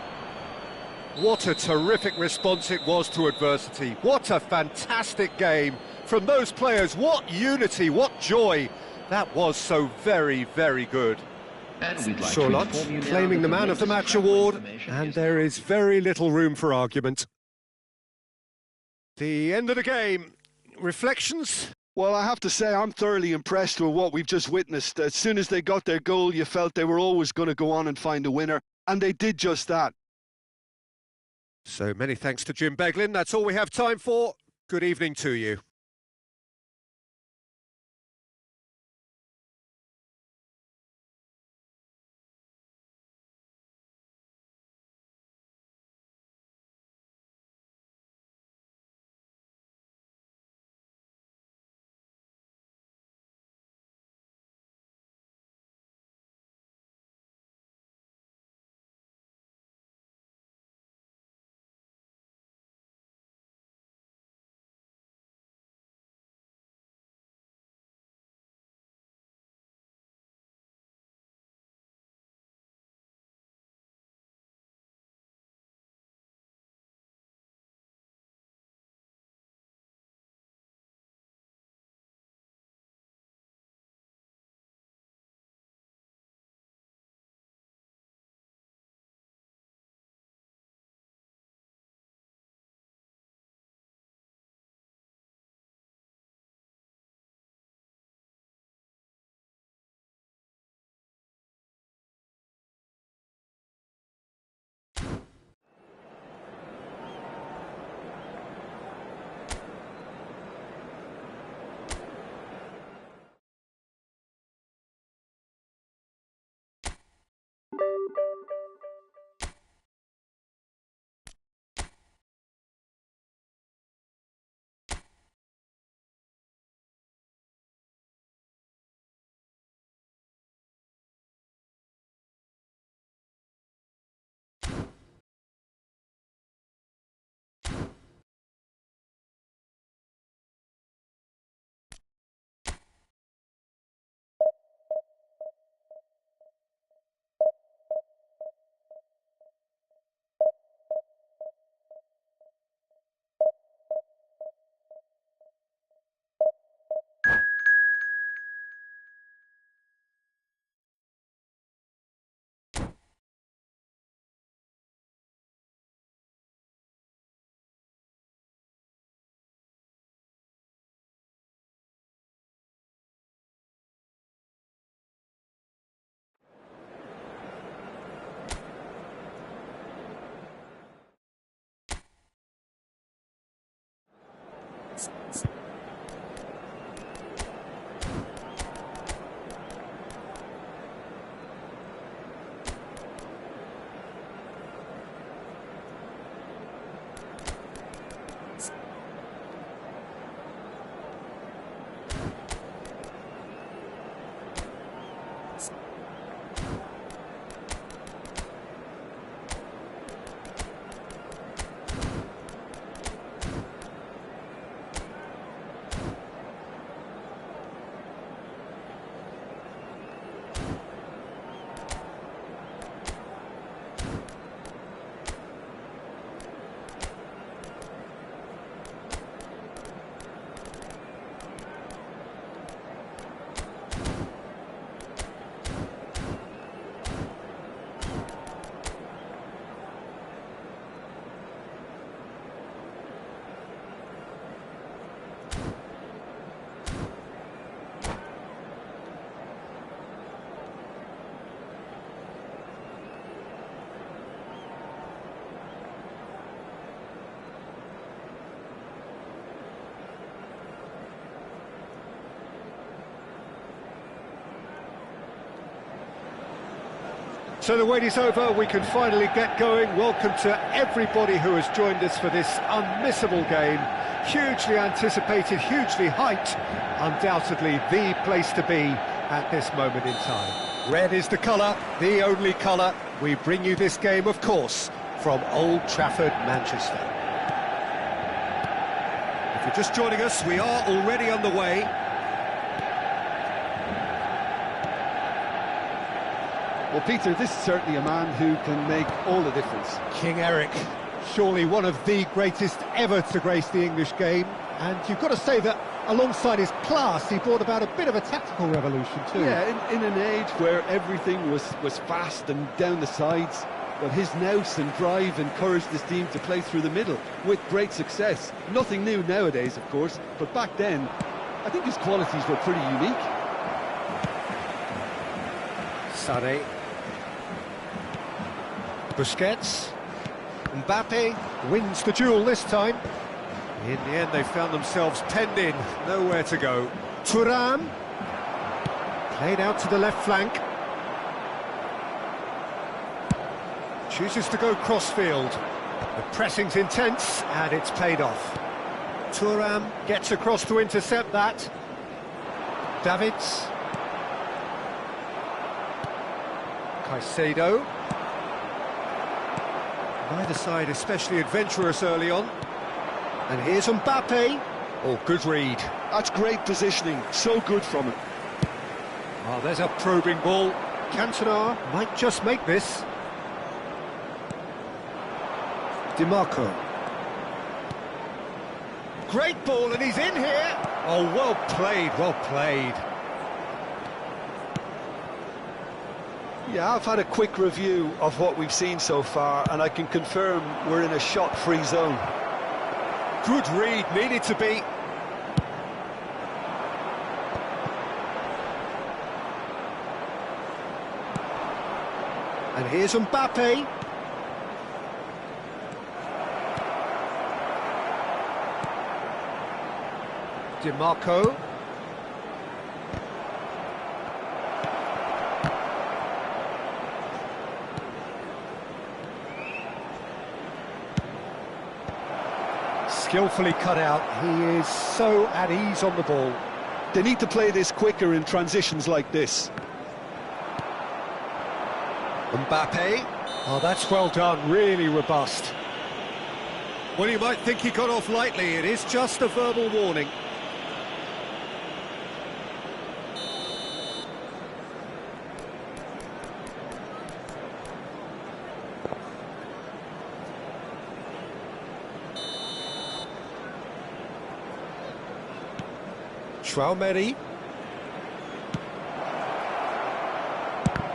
What a terrific response it was to adversity. What a fantastic game from those players. What unity, what joy. That was so very, very good. And we'd like Sorloth to inform you now claiming that the Man of the latest Match travel award, information and is there is very little room for argument. The end of the game. Reflections? Well, I have to say I'm thoroughly impressed with what we've just witnessed. As soon as they got their goal, you felt they were always going to go on and find a winner, and they did just that. So many thanks to Jim Beglin. That's all we have time for. Good evening to you. So the wait is over, we can finally get going. Welcome to everybody who has joined us for this unmissable game. Hugely anticipated, hugely hyped, undoubtedly the place to be at this moment in time. Red is the colour, the only colour. We bring you this game, of course, from Old Trafford, Manchester. If you're just joining us, we are already underway. Well, Peter, this is certainly a man who can make all the difference. King Eric, surely one of the greatest ever to grace the English game. And you've got to say that alongside his class, he brought about a bit of a tactical revolution too. Yeah, in an age where everything was fast and down the sides, well, his nous and drive encouraged his team to play through the middle with great success. Nothing new nowadays, of course, but back then, I think his qualities were pretty unique. Sané. Busquets. Mbappe wins the duel this time. In the end, they found themselves penned in, nowhere to go. Thuram. Played out to the left flank. Chooses to go crossfield. The pressing's intense, and it's paid off. Thuram gets across to intercept that. Davids. Caicedo. Neither side especially adventurous early on. And here's Mbappe. Oh, good read. That's great positioning, so good from him. Oh, there's a probing ball. Cantona might just make this. DiMarco. Great ball, and he's in here. Oh, well played, well played. Yeah, I've had a quick review of what we've seen so far, and I can confirm we're in a shot-free zone. Good read, needed to be. And here's Mbappe. DiMarco. Skillfully cut out. He is so at ease on the ball. They need to play this quicker in transitions like this. Mbappe. Oh, that's well done, really robust. Well, you might think he got off lightly. It is just a verbal warning. Traoré.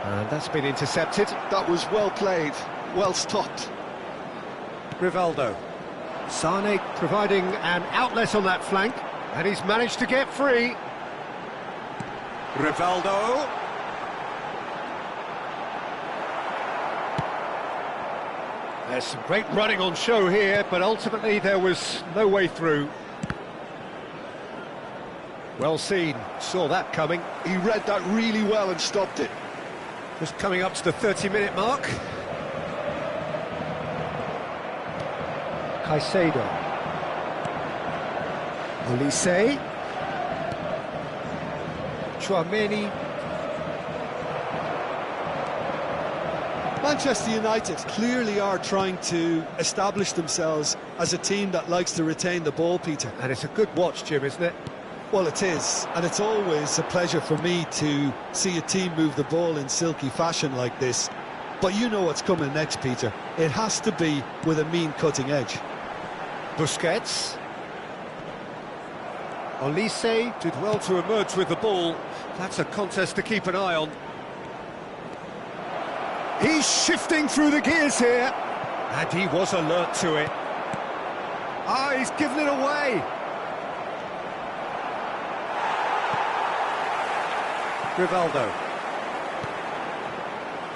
And that's been intercepted. That was well played, well stopped. Rivaldo. Sané providing an outlet on that flank, and he's managed to get free. Rivaldo. There's some great running on show here, but ultimately there was no way through. Well seen, saw that coming. He read that really well and stopped it. Just coming up to the 30-minute mark. Caicedo. Olise. Tchouameni. Manchester United clearly are trying to establish themselves as a team that likes to retain the ball, Peter. And it's a good watch, Jim, isn't it? Well, it is, and it's always a pleasure for me to see a team move the ball in silky fashion like this. But you know what's coming next, Peter. It has to be with a mean cutting edge. Busquets. Olise did well to emerge with the ball. That's a contest to keep an eye on. He's shifting through the gears here. And he was alert to it. Ah, he's given it away. Rivaldo.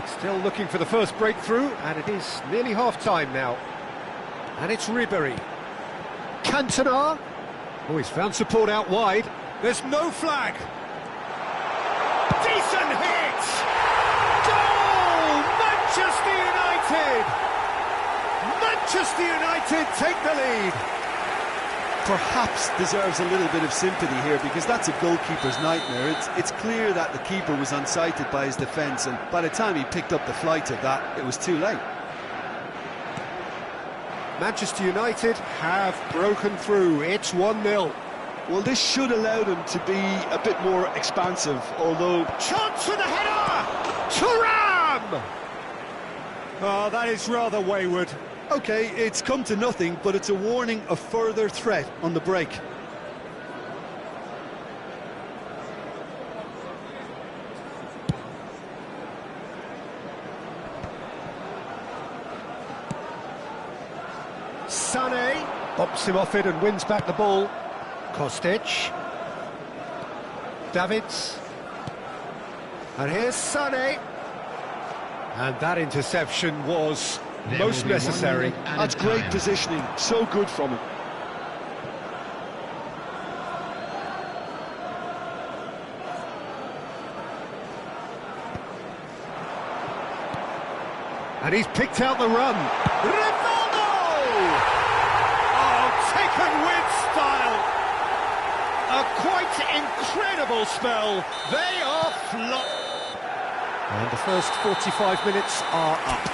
Still looking for the first breakthrough, and it is nearly half-time now. And it's Ribéry. Cantona. Oh, he's found support out wide. There's no flag. Decent hit! Goal! Manchester United! Manchester United take the lead. Perhaps deserves a little bit of sympathy here, because that's a goalkeeper's nightmare. It's clear that the keeper was unsighted by his defence, and by the time he picked up the flight of that, it was too late. Manchester United have broken through. It's 1-0. Well, this should allow them to be a bit more expansive, although... Chance for the header! Thuram! Oh, that is rather wayward. OK, it's come to nothing, but it's a warning of further threat on the break. Sané bops him off it and wins back the ball. Kostic. Davids. And here's Sané. And that interception was most necessary. That's great positioning, so good from him. And he's picked out the run. Rivaldo! Oh, taken with style. A quite incredible spell. They are flop. And the first 45 minutes are up.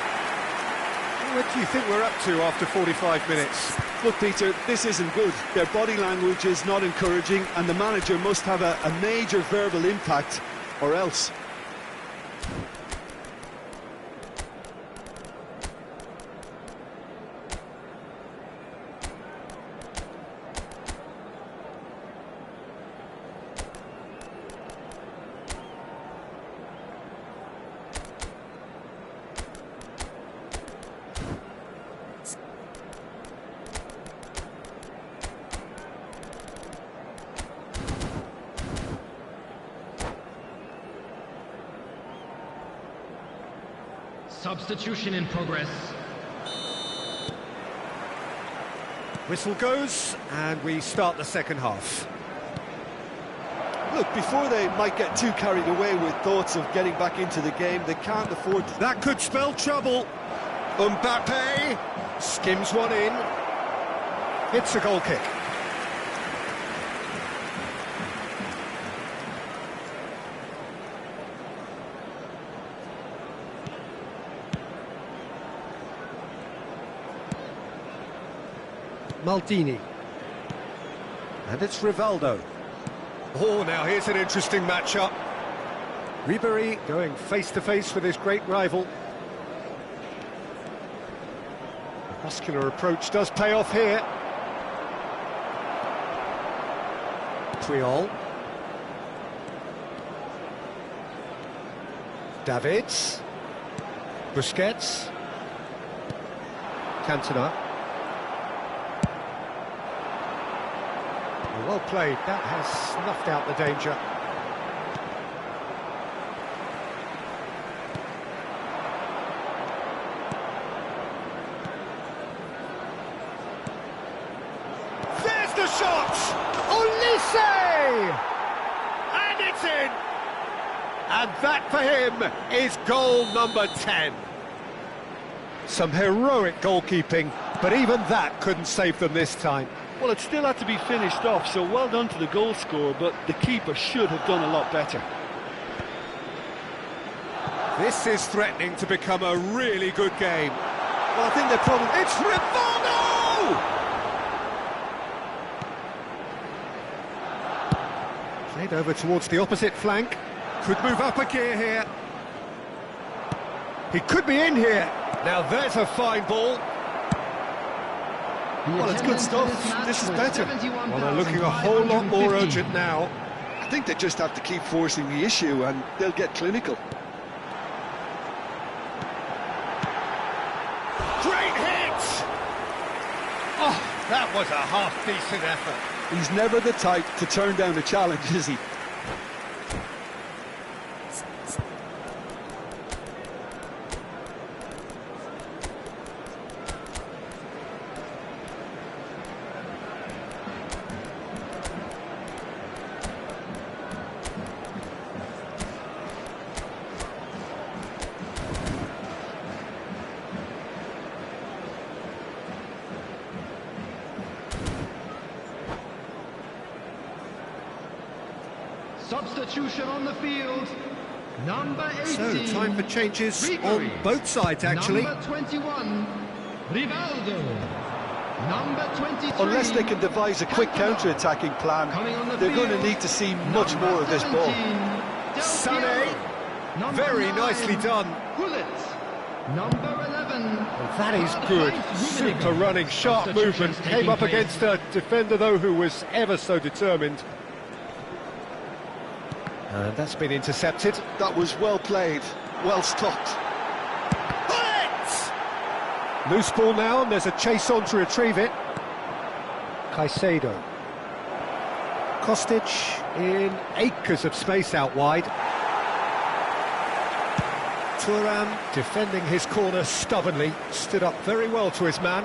What do you think we're up to after 45 minutes? Look, Peter, this isn't good. Their body language is not encouraging, and the manager must have a major verbal impact, or else. Substitution in progress. Whistle goes, and we start the second half. Look, before they might get too carried away with thoughts of getting back into the game, they can't afford to. That could spell trouble. Mbappe skims one in. It's a goal kick. Maldini. And it's Rivaldo. Oh, now here's an interesting matchup. Ribéry going face-to-face with his great rival. The muscular approach does pay off here. Puyol. Davids. Busquets. Cantona. Well played, that has snuffed out the danger. There's the shot! Olise! It's in! And that for him is goal number 10. Some heroic goalkeeping, but even that couldn't save them this time. Well, it still had to be finished off, so well done to the goal scorer, but the keeper should have done a lot better. This is threatening to become a really good game. Well, I think they probably... It's Rivaldo! Played over towards the opposite flank. Could move up a gear here. He could be in here. Now there's a fine ball. Well, it's good stuff. This is better. Well, they're looking a whole lot more urgent now. I think they just have to keep forcing the issue and they'll get clinical. Great hit! Oh, that was a half-decent effort. He's never the type to turn down a challenge, is he? Substitution on the field, number 18. So, time for changes on both sides, actually. Number 21, Rivaldo. Number 23. Unless they can devise a quick counter-attacking plan, they're going to need to see much more of this ball. Sané, very nicely done. Gullit, number 11. Well, that is good. Super running, sharp movement. Came up against a defender, though, who was ever so determined. And that's been intercepted. That was well played, well stopped. Loose ball now, and there's a chase on to retrieve it. Caicedo. Kostic in acres of space out wide. Thuram defending his corner stubbornly, stood up very well to his man.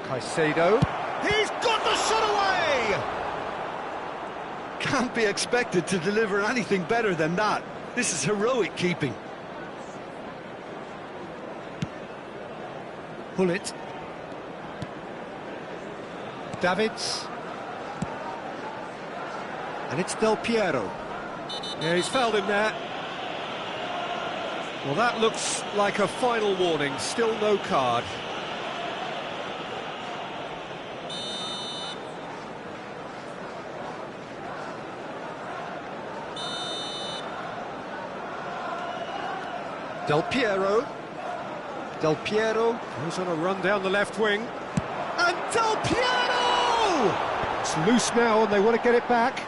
Caicedo. He's got the shot away! Can't be expected to deliver anything better than that. This is heroic keeping. Gullit. Davids. And it's Del Piero. Yeah, he's fouled him there. Well, that looks like a final warning. Still no card. Del Piero. Del Piero goes on a run down the left wing. And Del Piero! It's loose now and they want to get it back.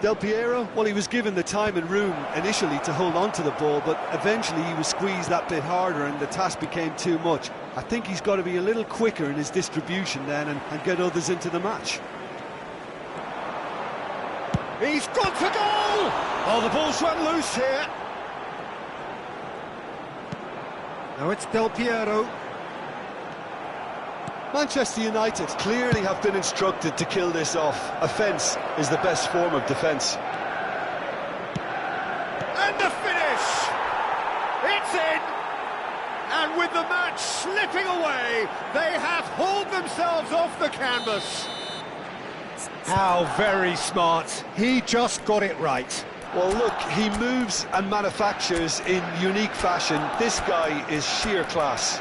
Del Piero, well, he was given the time and room initially to hold on to the ball, but eventually he was squeezed that bit harder and the task became too much. I think he's got to be a little quicker in his distribution then and get others into the match. He's gone for goal! Oh, the ball's run loose here. Now it's Del Piero. Manchester United clearly have been instructed to kill this off. Offence is the best form of defence. And the finish! It's in! And with the match slipping away, they have hauled themselves off the canvas. How very smart. He just got it right. Well, look, he moves and manufactures in unique fashion. This guy is sheer class.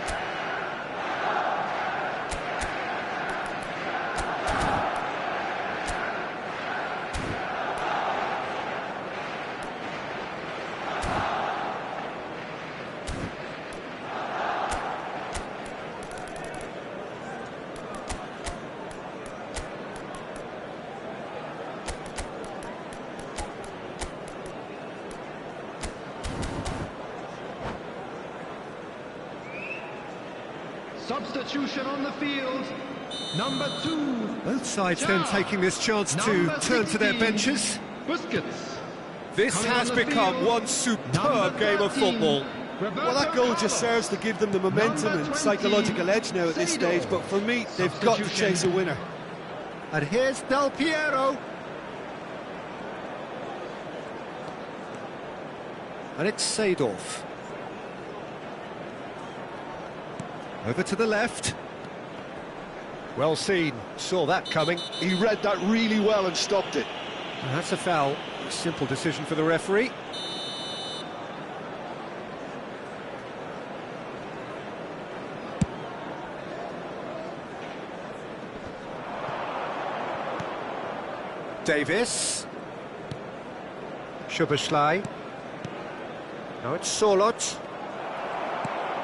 Substitution on the field, number 2. Both sides then taking this chance to turn to their benches. Busquets. This has become one superb game of football. Well, that goal just serves to give them the momentum and psychological edge now at this stage, but for me, they've got to chase a winner. And here's Del Piero. And it's Seedorf. Over to the left. Well seen, saw that coming. He read that really well and stopped it. And that's a foul. Simple decision for the referee. Davis. Szoboszlai. Now it's Sorloth.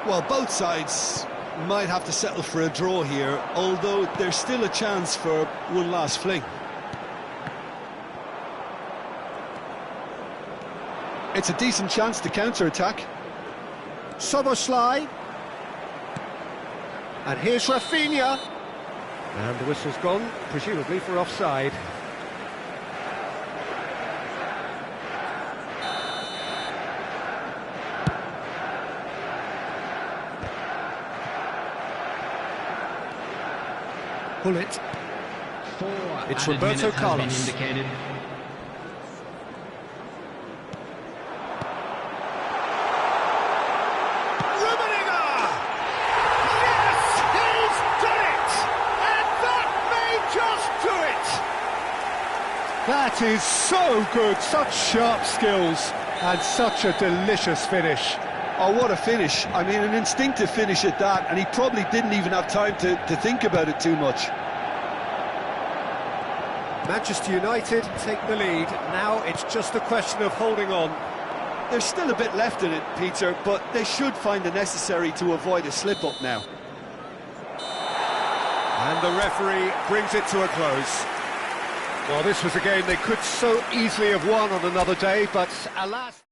Well, both sides might have to settle for a draw here, although there's still a chance for one last fling. It's a decent chance to counter-attack. Szoboszlai. And here's Rafinha. And the whistle's gone, presumably for offside. Bullet. It's Roberto Carlos. That is so good, such sharp skills and such a delicious finish. Oh, what a finish. I mean, an instinctive finish at that, and he probably didn't even have time to think about it too much. Manchester United take the lead. Now it's just a question of holding on. There's still a bit left in it, Peter, but they should find the necessary to avoid a slip-up now. And the referee brings it to a close. Well, this was a game they could so easily have won on another day, but alas...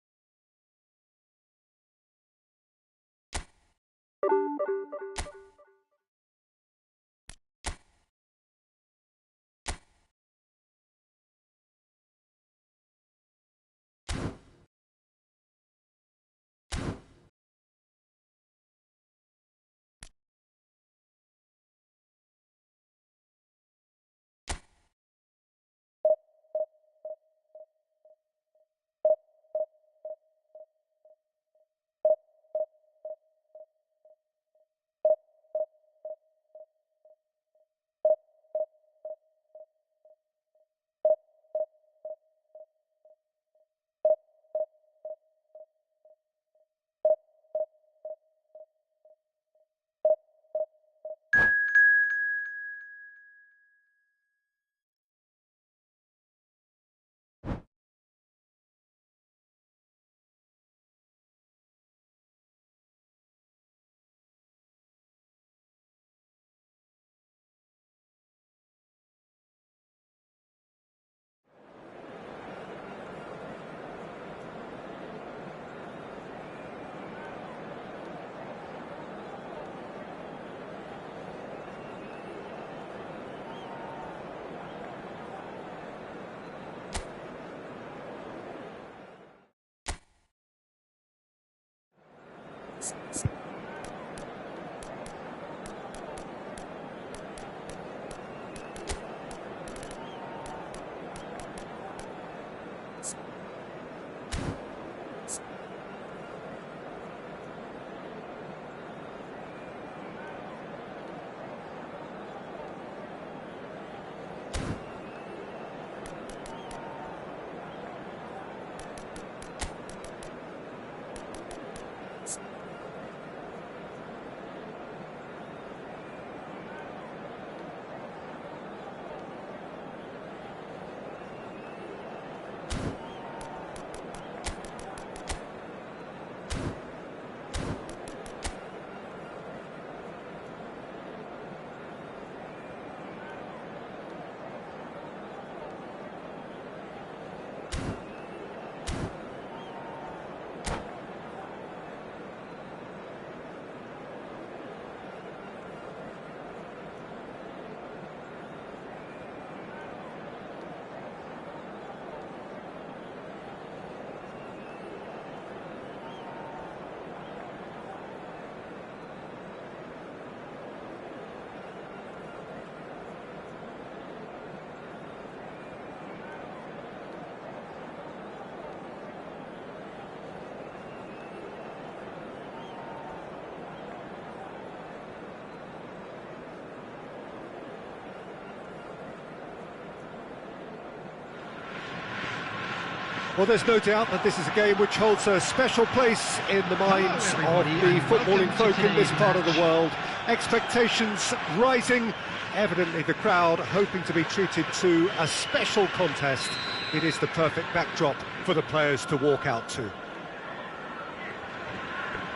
Well, there's no doubt that this is a game which holds a special place in the minds of the footballing folk in this part of the world. Expectations rising, evidently the crowd hoping to be treated to a special contest. It is the perfect backdrop for the players to walk out to.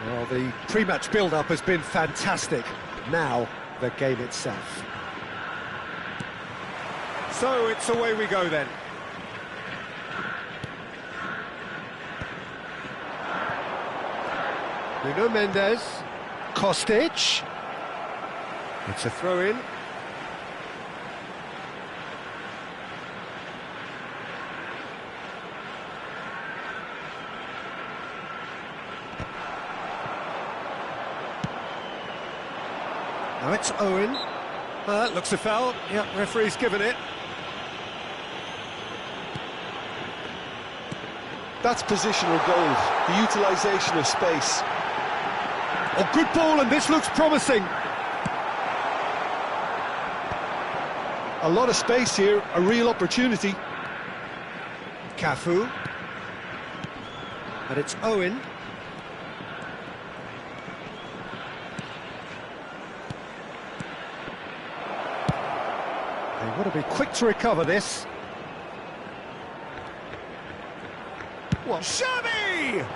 Well, the pre-match build-up has been fantastic. Now, the game itself. So, it's away we go then. Nuno Mendes, Kostic, it's a throw-in. Now it's Owen, looks a foul, yeah, referee's given it. That's positional gold, the utilisation of space. Oh, good ball, and this looks promising. A lot of space here, a real opportunity. Cafu. And it's Owen. They want to be quick to recover this. What? Xavi!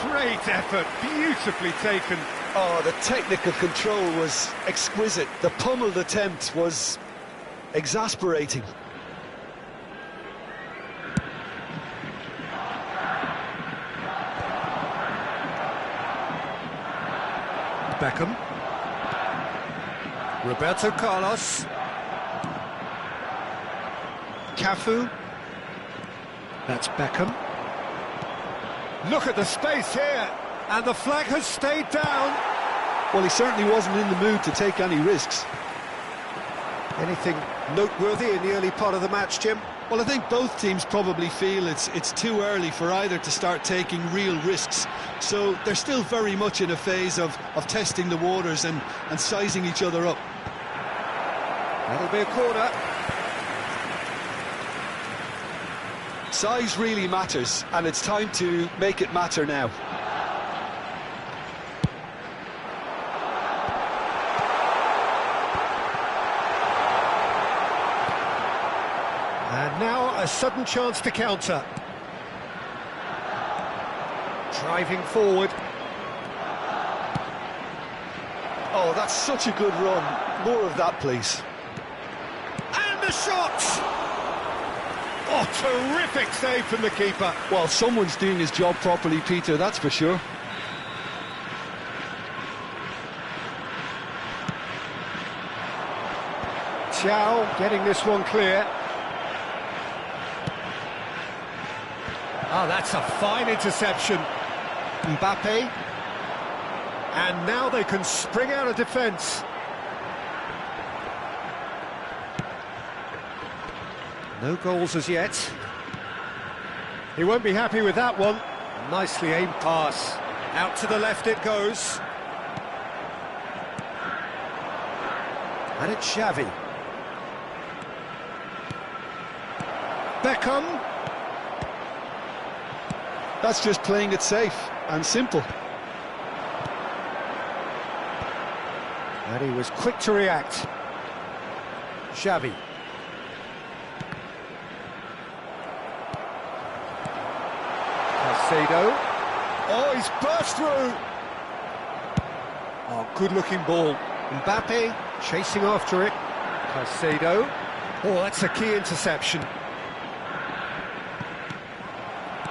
Great effort, beautifully taken. Oh, the technical control was exquisite. The pummeled attempt was exasperating. Beckham. Roberto Carlos. Cafu. That's Beckham. Look at the space here, and the flag has stayed down. Well, he certainly wasn't in the mood to take any risks. Anything noteworthy in the early part of the match, Jim? Well, I think both teams probably feel it's too early for either to start taking real risks. So they're still very much in a phase of testing the waters and sizing each other up. That'll be a corner. Size really matters, and it's time to make it matter now. And now a sudden chance to counter. Driving forward. Oh, that's such a good run. More of that, please. And the shot! Oh, terrific save from the keeper. Well, someone's doing his job properly, Peter, that's for sure. Thiaw getting this one clear. Oh, that's a fine interception. Mbappe. And now they can spring out of defence. No goals as yet. He won't be happy with that one. Nicely aimed pass. Out to the left it goes. And it's Xavi. Beckham. That's just playing it safe and simple. And he was quick to react. Xavi. Caicedo. Oh, he's burst through. Oh, good-looking ball. Mbappe chasing after it. Caicedo. Oh, that's a key interception.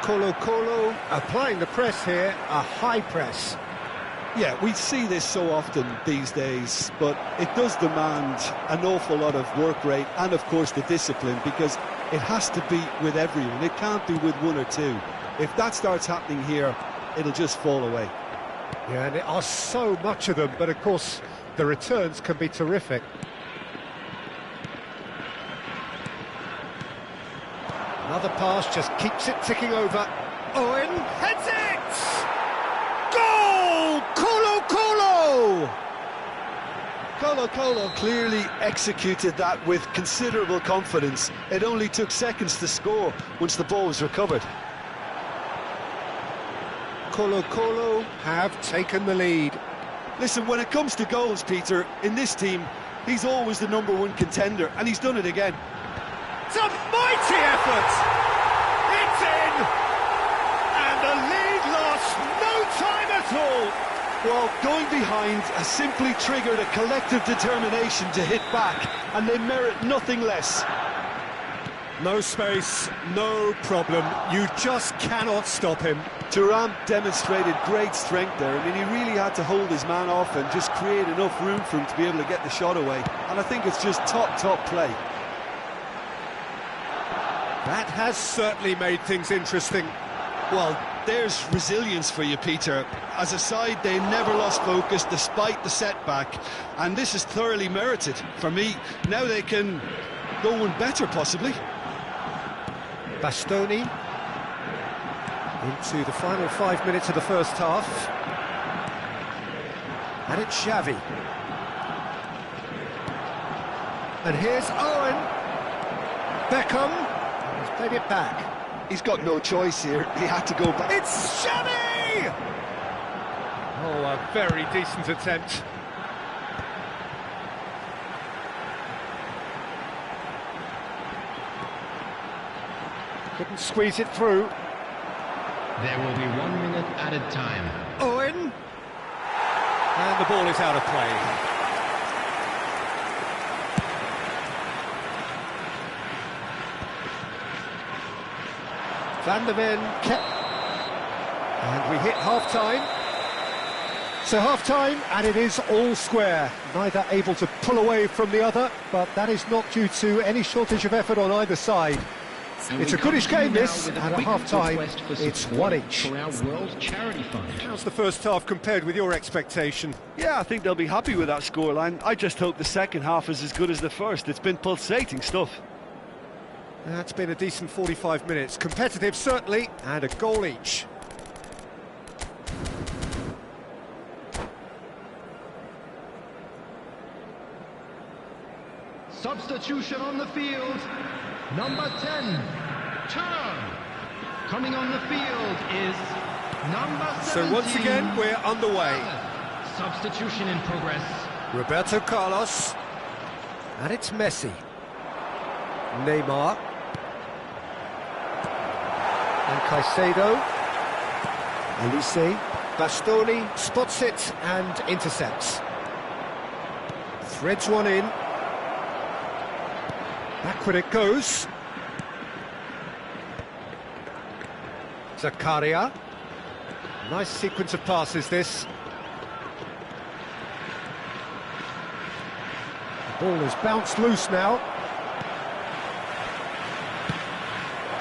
Colo applying the press here, a high press. Yeah, we see this so often these days, but it does demand an awful lot of work rate and, of course, the discipline, because it has to be with everyone. It can't be with one or two. If that starts happening here, it'll just fall away. Yeah, and there are so much of them, but of course the returns can be terrific. Another pass just keeps it ticking over. Owen heads it! Goal! Colo! Colo-Colo clearly executed that with considerable confidence. It only took seconds to score once the ball was recovered. Colo-Colo have taken the lead. Listen, when it comes to goals, Peter, in this team, he's always the #1 contender, and he's done it again. It's a mighty effort! It's in! And the lead lost no time at all! Well, going behind has simply triggered a collective determination to hit back, and they merit nothing less. No space, no problem. You just cannot stop him. Thuram demonstrated great strength there. I mean, he really had to hold his man off and just create enough room for him to be able to get the shot away. And I think it's just top play. That has certainly made things interesting. Well, there's resilience for you, Peter. As a side, they never lost focus despite the setback, and this is thoroughly merited. For me, now they can go one better, possibly. Bastoni into the final 5 minutes of the first half. And it's Xavi. And here's Owen. Beckham has played it back. He's got no choice here. He had to go back. It's Xavi! Oh, a very decent attempt. Couldn't squeeze it through. There will be 1 minute added time. Owen. And the ball is out of play. Van der Ven kept... And we hit half-time. So half-time, and it is all square. Neither able to pull away from the other, but that is not due to any shortage of effort on either side. It's a goodish game, this, and at half-time, it's one each. For our World Charity Fund. How's the first half compared with your expectation? Yeah, I think they'll be happy with that scoreline. I just hope the second half is as good as the first. It's been pulsating stuff. That's been a decent 45 minutes. Competitive, certainly, and a goal each. Substitution on the field. Number 10, Thuram. Coming on the field is number 17. So once again, we're underway. Substitution in progress. Roberto Carlos. And it's Messi. Neymar. And Caicedo. Elise. Bastoni spots it and intercepts. Threads one in. Backward it goes. Zakaria. Nice sequence of passes, this. The ball has bounced loose now.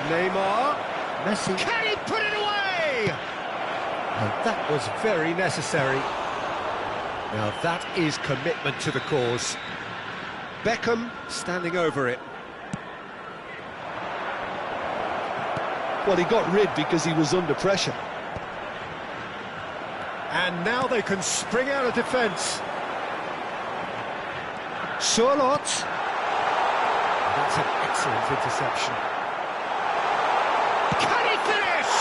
Neymar. Messi. Can he put it away? And that was very necessary. Now that is commitment to the cause. Beckham standing over it. Well, he got rid because he was under pressure. And now they can spring out of defence. Charlotte. That's an excellent interception. Can he finish?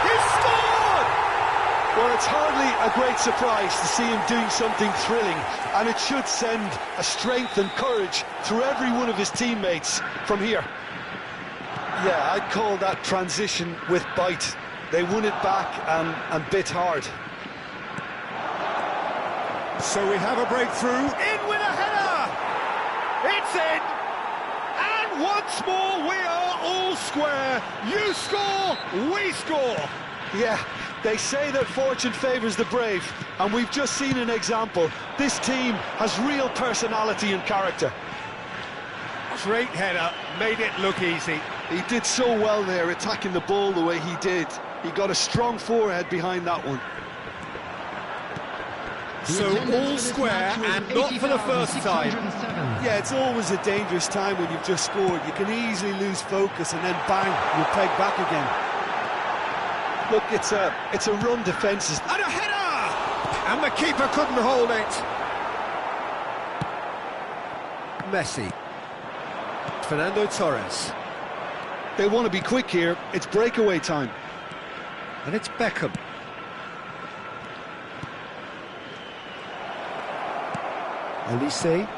He scored! Well, it's hardly a great surprise to see him doing something thrilling, and it should send a strength and courage through every one of his teammates from here. Yeah, I'd call that transition with bite. They won it back and bit hard. So we have a breakthrough. In with a header! It's in! And once more we are all square. You score, we score. Yeah, they say that fortune favours the brave, and we've just seen an example. This team has real personality and character. Great header, made it look easy. He did so well there, attacking the ball the way he did. He got a strong forehead behind that one. So all square, and not for the first time. Yeah, it's always a dangerous time when you've just scored. You can easily lose focus and then bang, you're pegged back again. Look, it's a run defence. And a header! And the keeper couldn't hold it. Messi. Fernando Torres. They want to be quick here. It's breakaway time. And it's Beckham. Olise.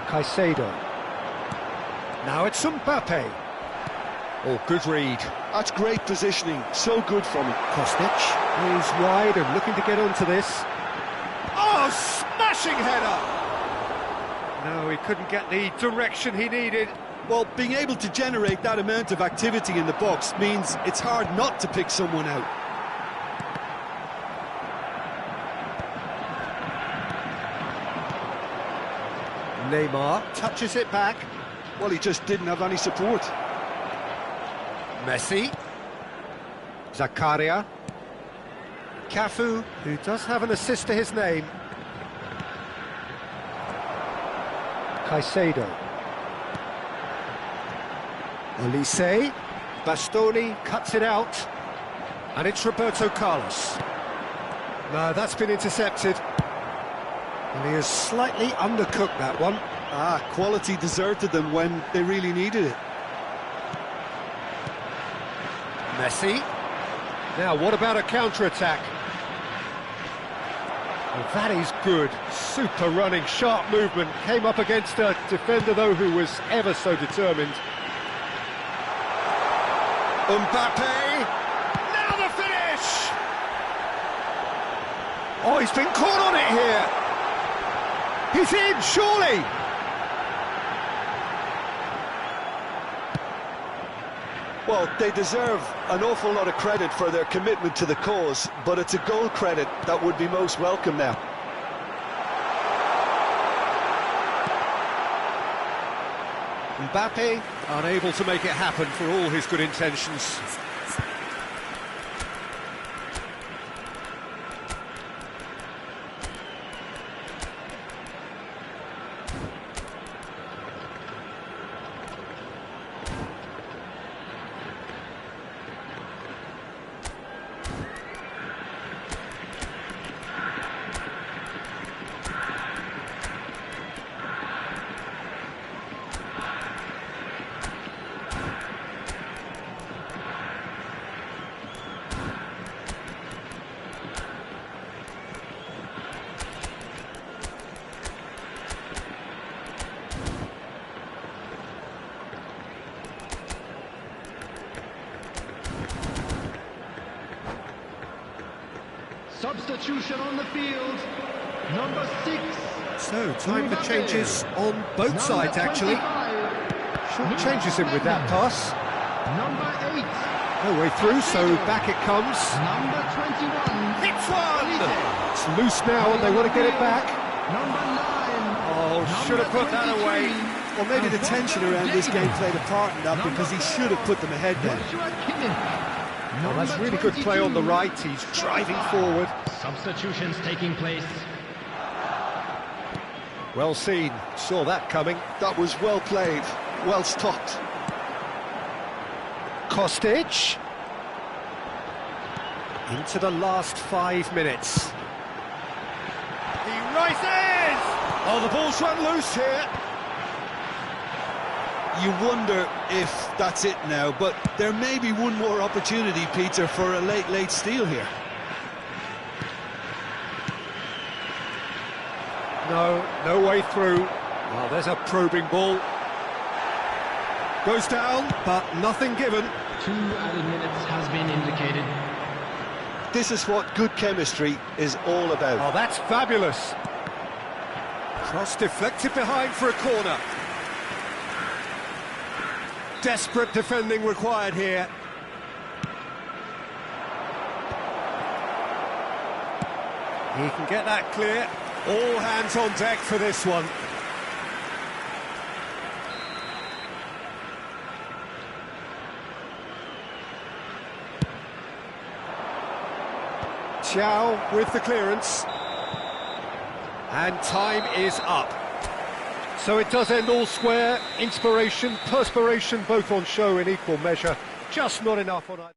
Caicedo. Now it's Mbappe. Oh, good read. That's great positioning. So good from him. Kostic is wide and looking to get onto this. Oh, smashing header! No, he couldn't get the direction he needed. Well, being able to generate that amount of activity in the box means it's hard not to pick someone out. Neymar touches it back. Well, he just didn't have any support. Messi. Zakaria. Cafu, who does have an assist to his name. Caicedo. Olise. Bastoni cuts it out. And it's Roberto Carlos. No, that's been intercepted. And he has slightly undercooked that one. Quality deserted them when they really needed it. Messi. Now, what about a counter-attack? Well, that is good. Super running, sharp movement. Came up against a defender, though, who was ever so determined. Mbappe. Now the finish! Oh, he's been caught on it here. He's in, surely! Well, they deserve an awful lot of credit for their commitment to the cause, but it's a goal credit that would be most welcome now. Mbappe unable to make it happen for all his good intentions. Substitution on the field, number 6. So, time for changes on both sides, actually. Short changes in with that pass. Number 8. No way through, so back it comes. Number 21. Hits one! It's loose now and they want to get it back. Number 9. Oh, should have put that away. Well, maybe the tension around this game played a part in that because he should have put them ahead then. Well, that's really good play on the right. He's driving forward. Substitutions taking place. Well seen. Saw that coming. That was well played, well stopped. Kostic. Into the last 5 minutes. He rises! Oh, the ball's run loose here. You wonder if that's it now, but there may be one more opportunity, Peter, for a late steal here. No way through. Well, there's a probing ball. Goes down, but nothing given. 2 added minutes has been indicated. This is what good chemistry is all about. Oh, that's fabulous. Cross deflected behind for a corner. Desperate defending required here. He can get that clear. All hands on deck for this one. Thiaw with the clearance. And time is up. So it does end all square. Inspiration, perspiration, both on show in equal measure. Just not enough on either.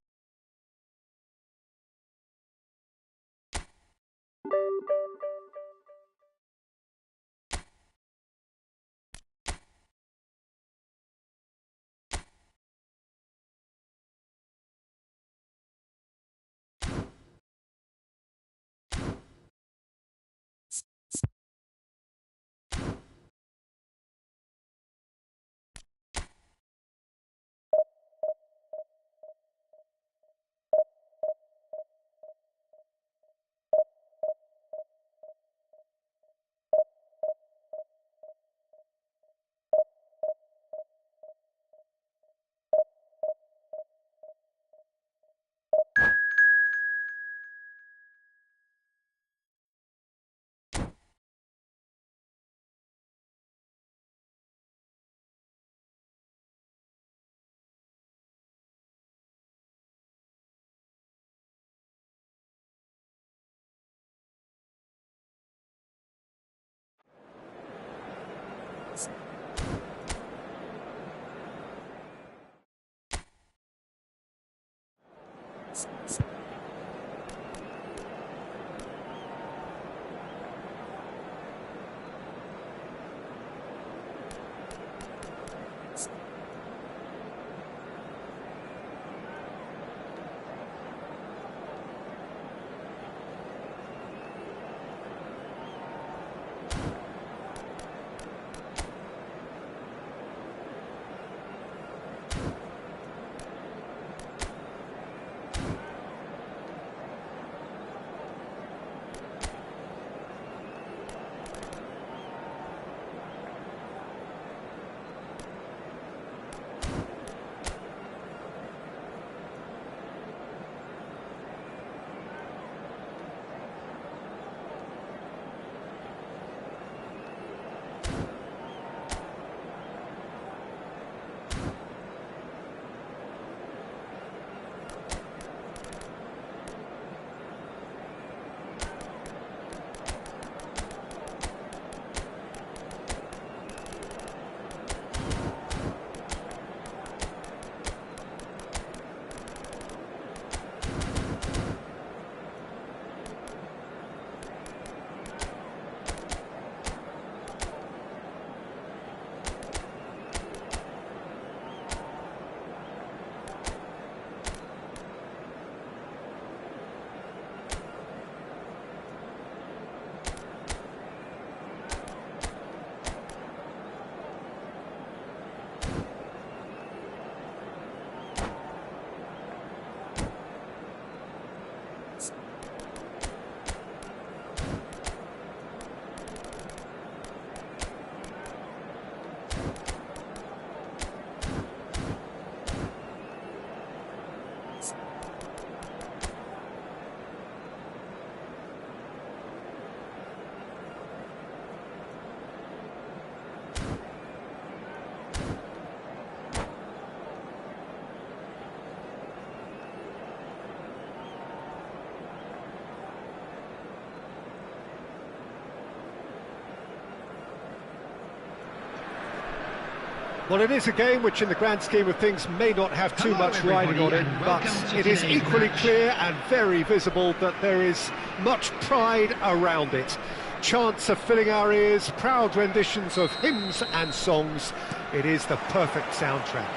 Well, it is a game which in the grand scheme of things may not have too Hello, much riding on everybody, it, and but welcome to it is today's equally match. clear and very visible that there is much pride around it. Chants are filling our ears, proud renditions of hymns and songs. It is the perfect soundtrack.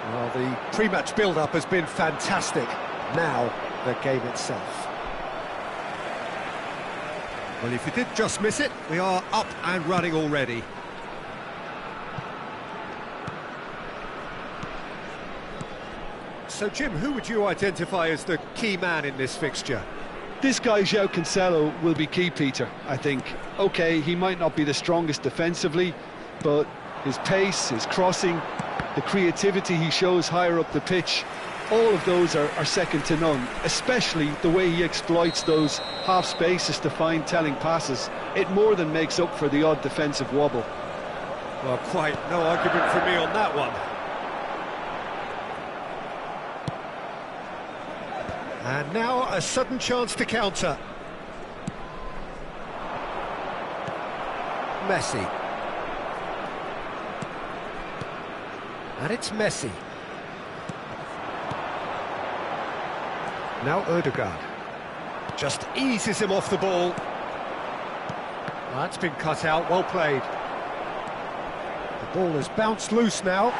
Well, the pre-match build-up has been fantastic. Now, the game itself. Well, if you did just miss it, we are up and running already. So, Jim, who would you identify as the key man in this fixture? This guy, João Cancelo, will be key, Peter, I think. OK, he might not be the strongest defensively, but his pace, his crossing, the creativity he shows higher up the pitch, all of those are second to none, especially the way he exploits those half spaces to find telling passes. It more than makes up for the odd defensive wobble. Well, quite no argument from me on that one. And now a sudden chance to counter. Messi. And it's Messi. Now Ødegaard. Just eases him off the ball. That's been cut out, well played. The ball has bounced loose now.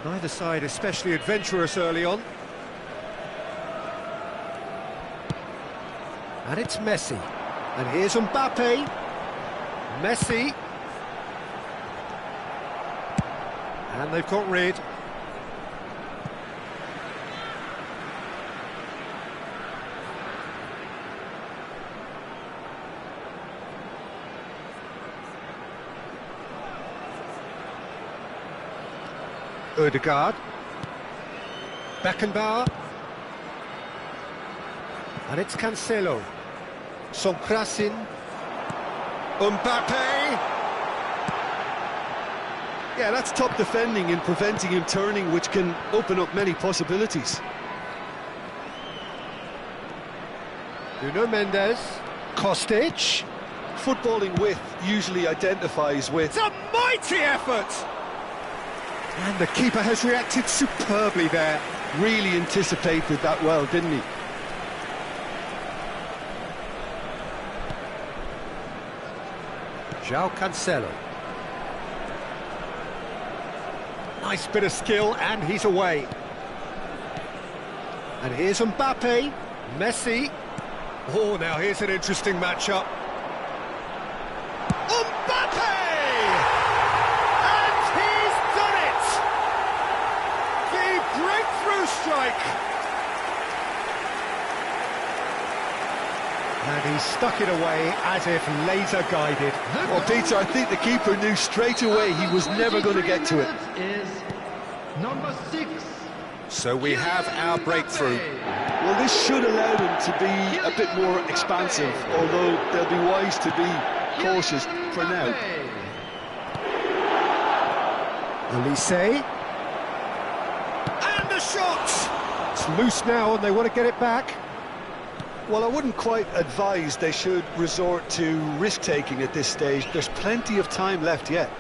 Neither side especially adventurous early on. And it's Messi. And here's Mbappe. Messi. And they've got rid. Ødegaard. Beckenbauer. And it's Cancelo. Songkrasin. Mbappe. Yeah, that's top defending and preventing him turning, which can open up many possibilities. Nuno Mendes. Kostic. Footballing width usually identifies with... It's a mighty effort! And the keeper has reacted superbly there. Really anticipated that well, didn't he? João Cancelo. Nice bit of skill, and he's away. And here's Mbappe. Messi. Oh, now here's an interesting matchup. Mbappe! And he's done it! The breakthrough strike! And he stuck it away as if laser-guided. Well, Peter, I think the keeper knew straight away he was never going to get to it. Is number 6. So we have our breakthrough. Well, this should allow them to be a bit more expansive, although they'll be wise to be cautious for now. Elise. And the shot! It's loose now and they want to get it back. Well, I wouldn't quite advise they should resort to risk-taking at this stage. There's plenty of time left yet.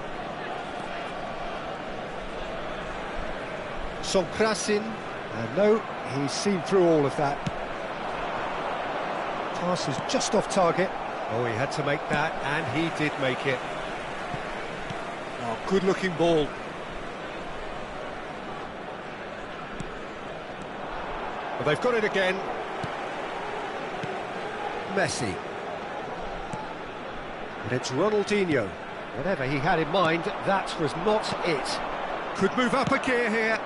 Songkrasin. And no, he's seen through all of that. Pass is just off target. Oh, he had to make that, and he did make it. Oh, good-looking ball. Well, they've got it again. Messi. And it's Ronaldinho. Whatever he had in mind, that was not it. Could move up a gear here.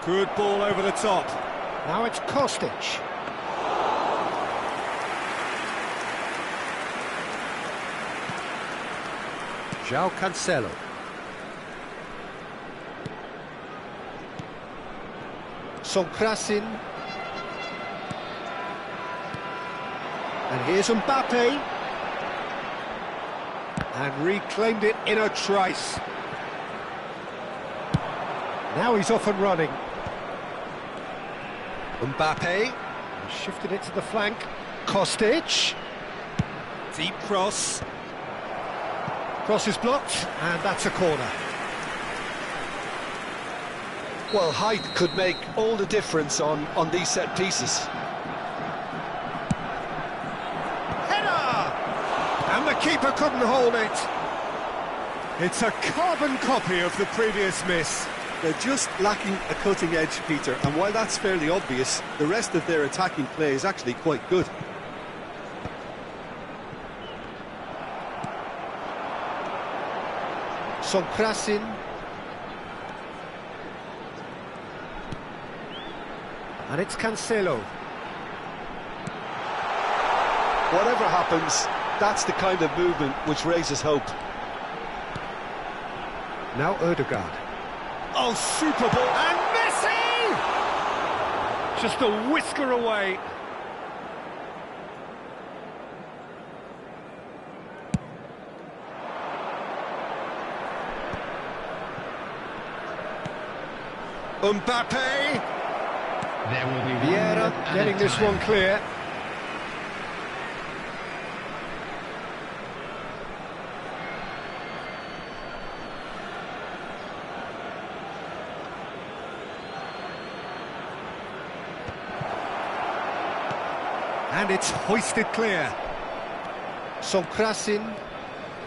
Good ball over the top. Now it's Kostic. João Cancelo. Songkrasin. And here's Mbappe. And reclaimed it in a trice. Now he's off and running. Mbappe. Shifted it to the flank. Kostic. Deep cross. Cross is blocked, and that's a corner. Well, height could make all the difference on these set pieces. Header! And the keeper couldn't hold it. It's a carbon copy of the previous miss. They're just lacking a cutting edge, Peter, and while that's fairly obvious, the rest of their attacking play is actually quite good. Songkrasin. And it's Cancelo. Whatever happens, that's the kind of movement which raises hope. Now Ødegaard. Oh, super ball. And Messi! Just a whisker away. Mbappe. There will be Vieira getting this one clear. And it's hoisted clear. Songkrasin.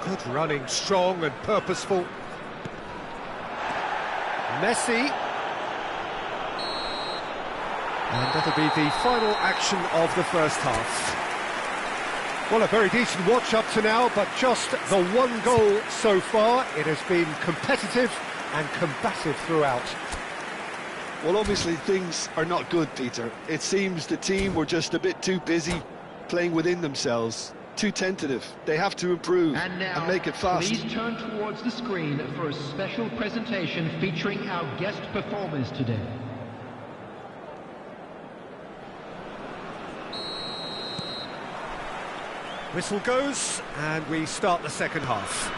Good running, strong and purposeful. Messi. And that'll be the final action of the first half. Well, a very decent watch up to now, but just the one goal so far. It has been competitive and combative throughout. Well, obviously things are not good, Peter. It seems the team were just a bit too busy playing within themselves, too tentative. They have to improve and make it fast. Please turn towards the screen for a special presentation featuring our guest performers today. Whistle goes, and we start the second half.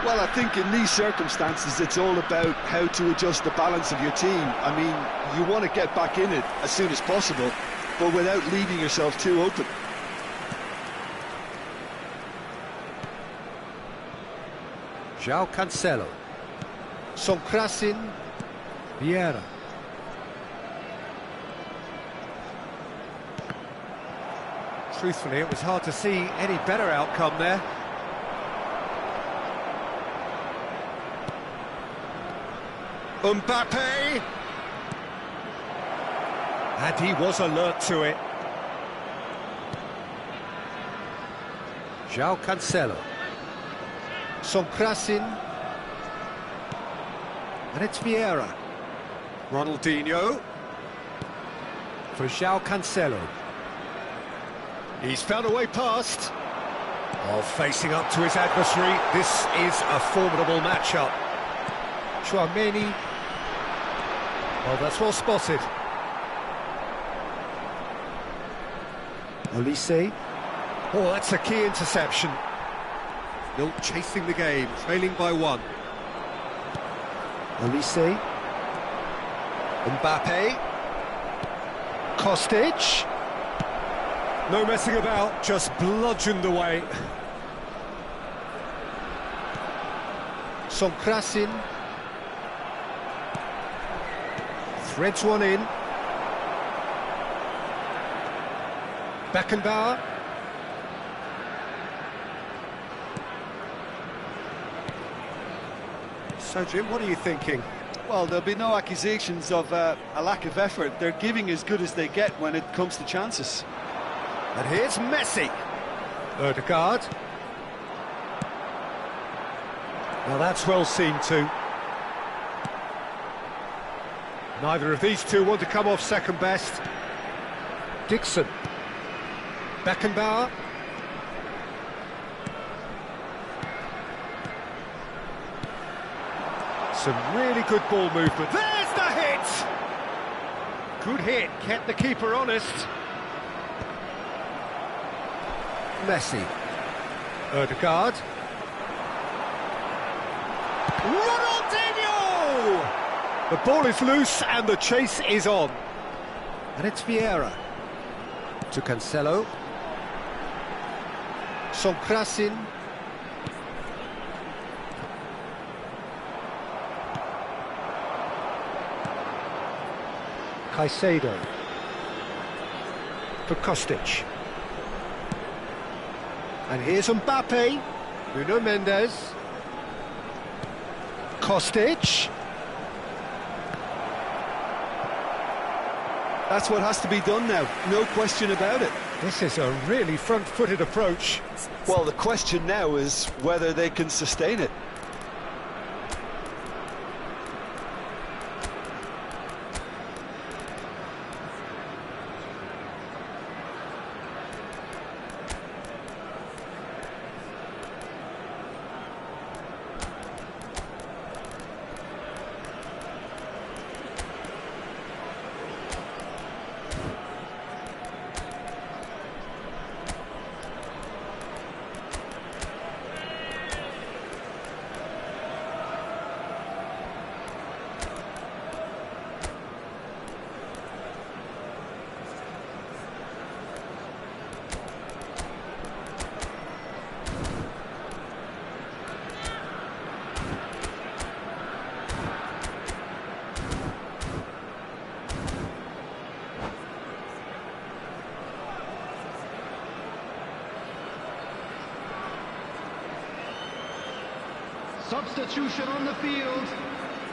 Well, I think in these circumstances, it's all about how to adjust the balance of your team. I mean, you want to get back in it as soon as possible, but without leaving yourself too open. João Cancelo. Songkrasin. Vieira. Truthfully, it was hard to see any better outcome there. Mbappe! And he was alert to it. João Cancelo. Songkrasin. And it's Vieira. Ronaldinho. For João Cancelo. He's found a way past. Oh, facing up to his adversary. This is a formidable matchup. Tchouaméni. Oh, that's well spotted. Olise. Oh, that's a key interception. Still chasing the game, trailing by one. Olise. Mbappe. Kostic. No messing about, just bludgeoned away. Songkrasin. Threads one in. Beckenbauer. So, Jim, what are you thinking? Well, there'll be no accusations of a lack of effort. They're giving as good as they get when it comes to chances. And here's Messi. Ødegaard. Now that's well seen too. Neither of these two want to come off second best. Dixon. Beckenbauer. Some really good ball movement. There's the hit! Good hit, kept the keeper honest. Messi. Ødegaard. Ronaldinho! The ball is loose and the chase is on. And it's Vieira. To Cancelo. Sokrasin. Caicedo. For Kostic. And here's Mbappe. Nuno Mendes. Kostic. That's what has to be done now, no question about it. This is a really front-footed approach. Well, the question now is whether they can sustain it. Substitution on the field.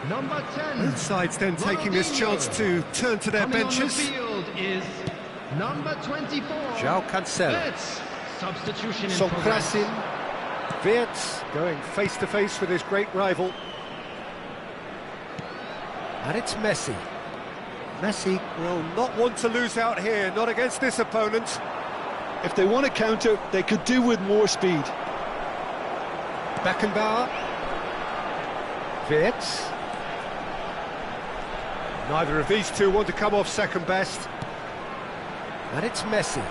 Number 10. Both sides then taking this chance to turn to their Coming benches. on the field is number 24. João Cancelo. Wirtz. Substitution in progress. Sokrasin. Wirtz going face-to-face with his great rival. And it's Messi. Messi will not want to lose out here, not against this opponent. If they want to counter, they could do with more speed. Beckenbauer. Wirtz. Neither of these two want to come off second best. And it's Messi.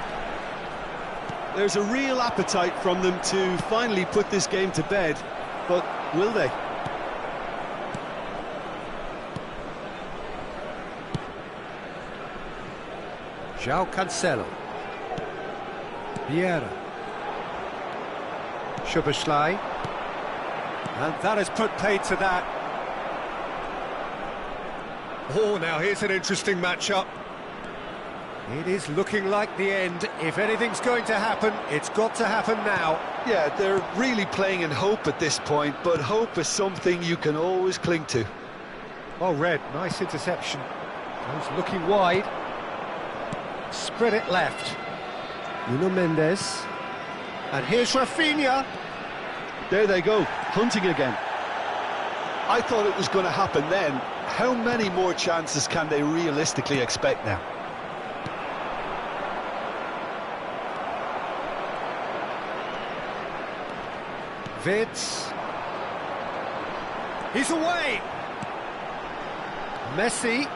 There's a real appetite from them to finally put this game to bed, but will they? João Cancelo. Vieira. Szoboszlai. And that has put paid to that. Oh, now here's an interesting matchup. It is looking like the end. If anything's going to happen, it's got to happen now. Yeah, they're really playing in hope at this point, but hope is something you can always cling to. Oh, Red, nice interception. Goes looking wide. Spread it left. Nuno Mendes. And here's Rafinha. There they go, hunting again. I thought it was going to happen then. How many more chances can they realistically expect now? Wirtz. He's away. Messi.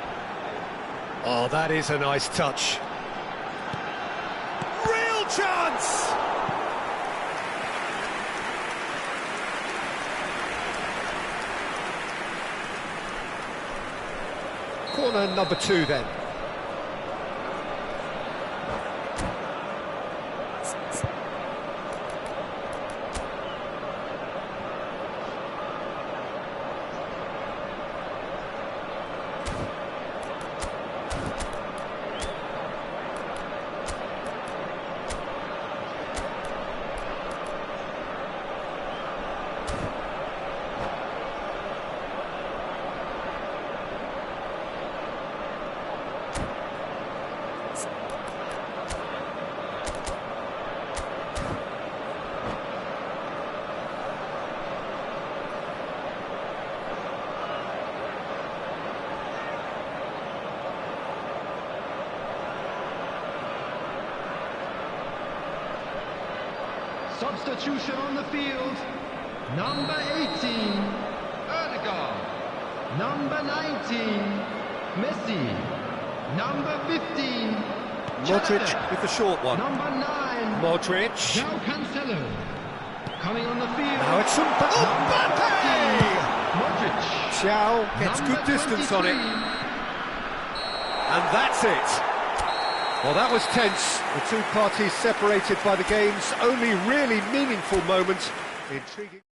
Oh, that is a nice touch. Real chance! Corner number 2 then. Substitution on the field. Number 18, Odegaard. Number 19, Messi. Number 15, Modric with the short one. Number 9, Modric. João Cancelo. Coming on the field. Now it's Mbappe! Modric. João gets Number good distance 23. on it. And that's it. Well, that was tense. The two parties separated by the game's only really meaningful moment. Intriguing.